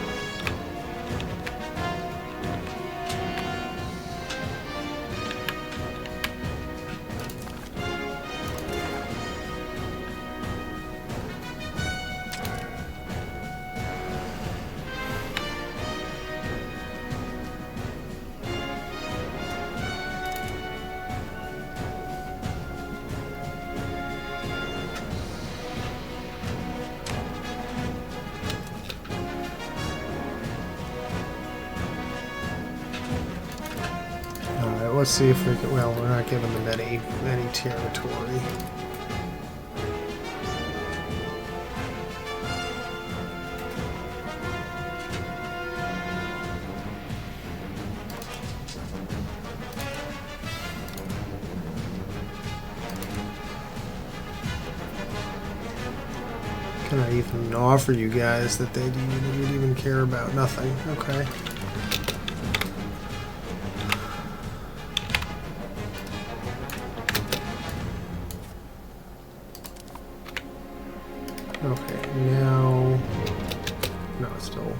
Let's see if we can. Well, we're not giving them any territory. Can I even offer you guys that they'd even care about? Nothing. Okay. Okay, now... No, it's still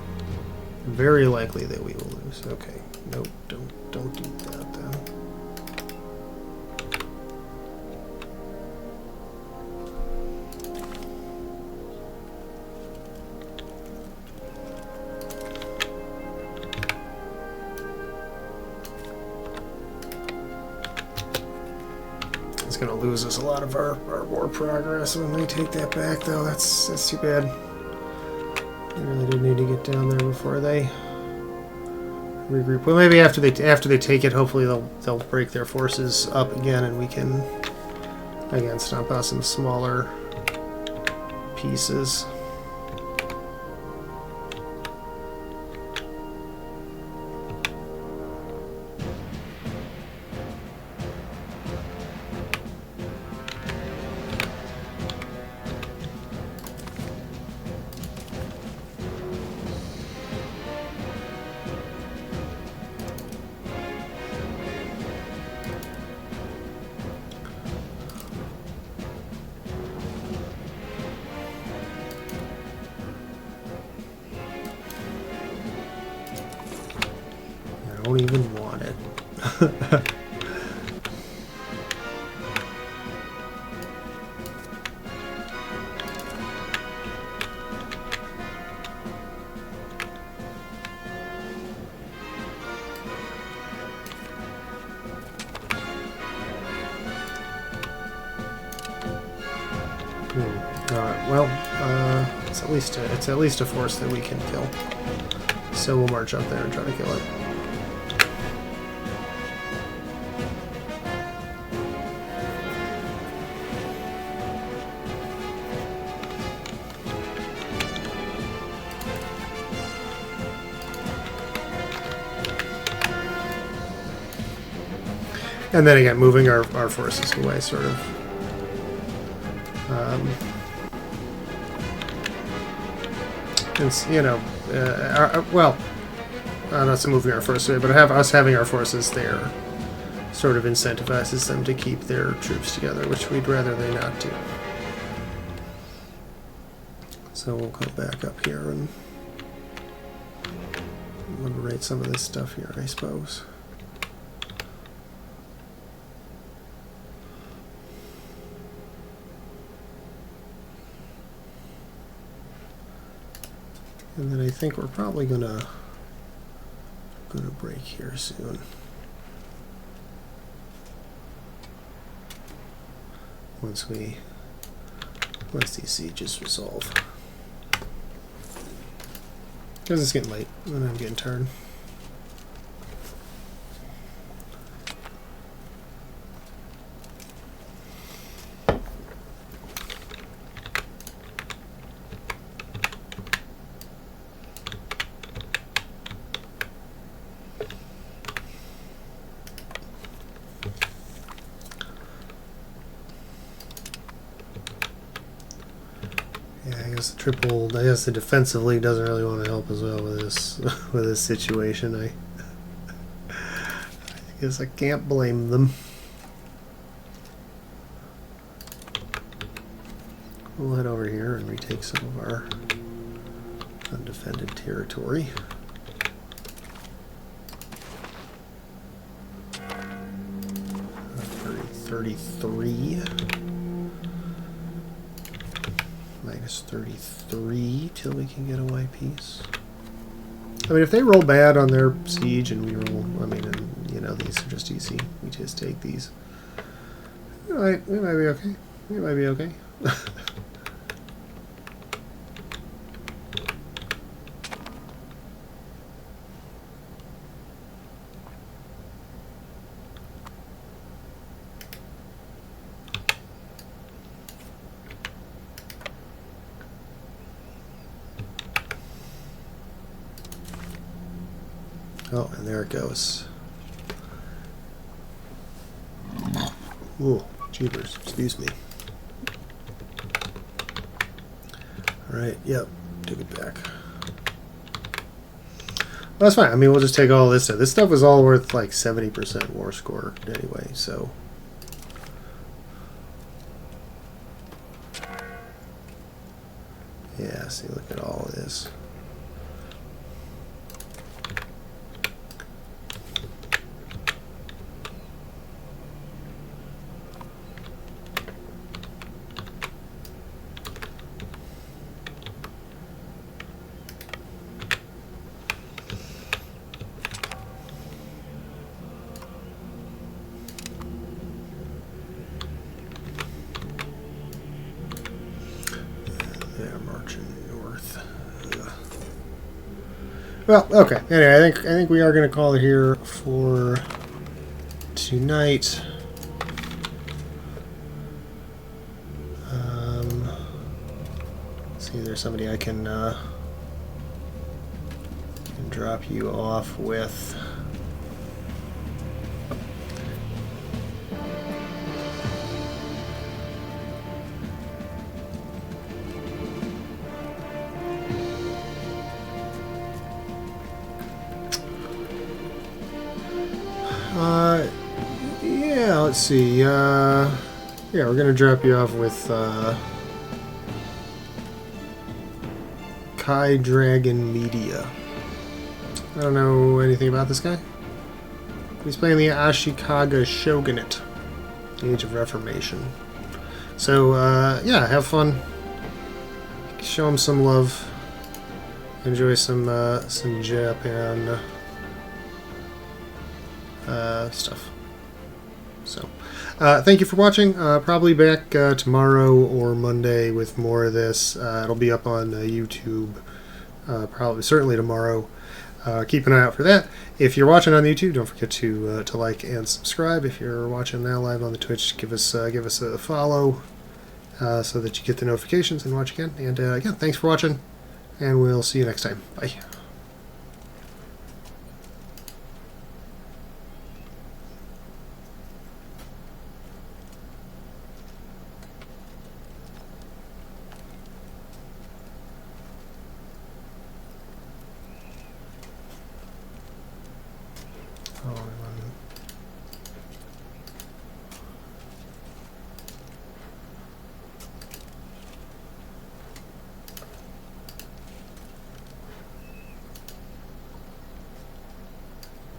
very likely that we will lose. Okay, nope, don't do that then. It's gonna lose us a lot of our war progress when they take that back, though. That's too bad. They really did need to get down there before they regroup. Well, maybe after they take it, hopefully they'll break their forces up again, and we can again stomp out some smaller pieces. don't even want it. Alright, well, it's at least a force that we can kill. So we'll march up there and try to kill it. And then again, moving our forces away, sort of. It's, you know, well, not moving our forces away, but us having our forces there sort of incentivizes them to keep their troops together, which we'd rather they not do. So we'll go back up here and liberate some of this stuff here, I suppose. And then I think we're probably gonna break here soon. Once these sieges resolve. Because it's getting late and I'm getting tired. I guess the defensive league doesn't really want to help as well with this situation. I guess I can't blame them. We'll head over here and retake some of our undefended territory. 33. Minus 33 till we can get a white piece. I mean, if they roll bad on their siege and we roll, I mean, and, you know, these are just easy. We just take these. We might be okay. We might be okay. Oh, and there it goes. Ooh, jeepers, excuse me. Alright, yep, took it back. Well, that's fine. I mean, we'll just take all this stuff. This stuff was all worth like 70% war score anyway, so. Yeah, see, look at all of this. Well, okay. Anyway, I think we are going to call it here for tonight. See if there's somebody I can drop you off with. Yeah, let's see. Yeah, we're gonna drop you off with Kai Dragon Media. I don't know anything about this guy. He's playing the Ashikaga Shogunate, the Age of Reformation. So, yeah, have fun. Show him some love. Enjoy some Japan stuff. So, thank you for watching. Probably back tomorrow or Monday with more of this. It'll be up on YouTube. Certainly tomorrow. Keep an eye out for that. If you're watching on YouTube, don't forget to like and subscribe. If you're watching now live on the Twitch, give us a follow so that you get the notifications and watch again. And again, thanks for watching, and we'll see you next time. Bye.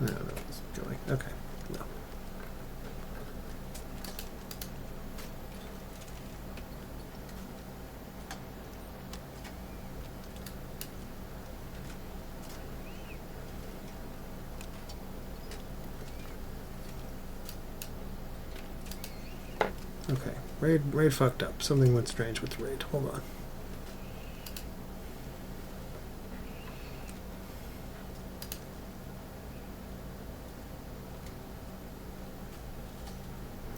No, it's going. Okay. No. Okay. Raid fucked up. Something went strange with the raid. Hold on.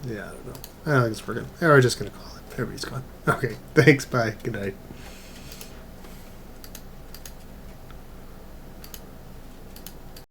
Yeah, I don't know. I don't think it's working. We're just going to call it. Everybody's gone. Okay. Thanks. Bye. Good night.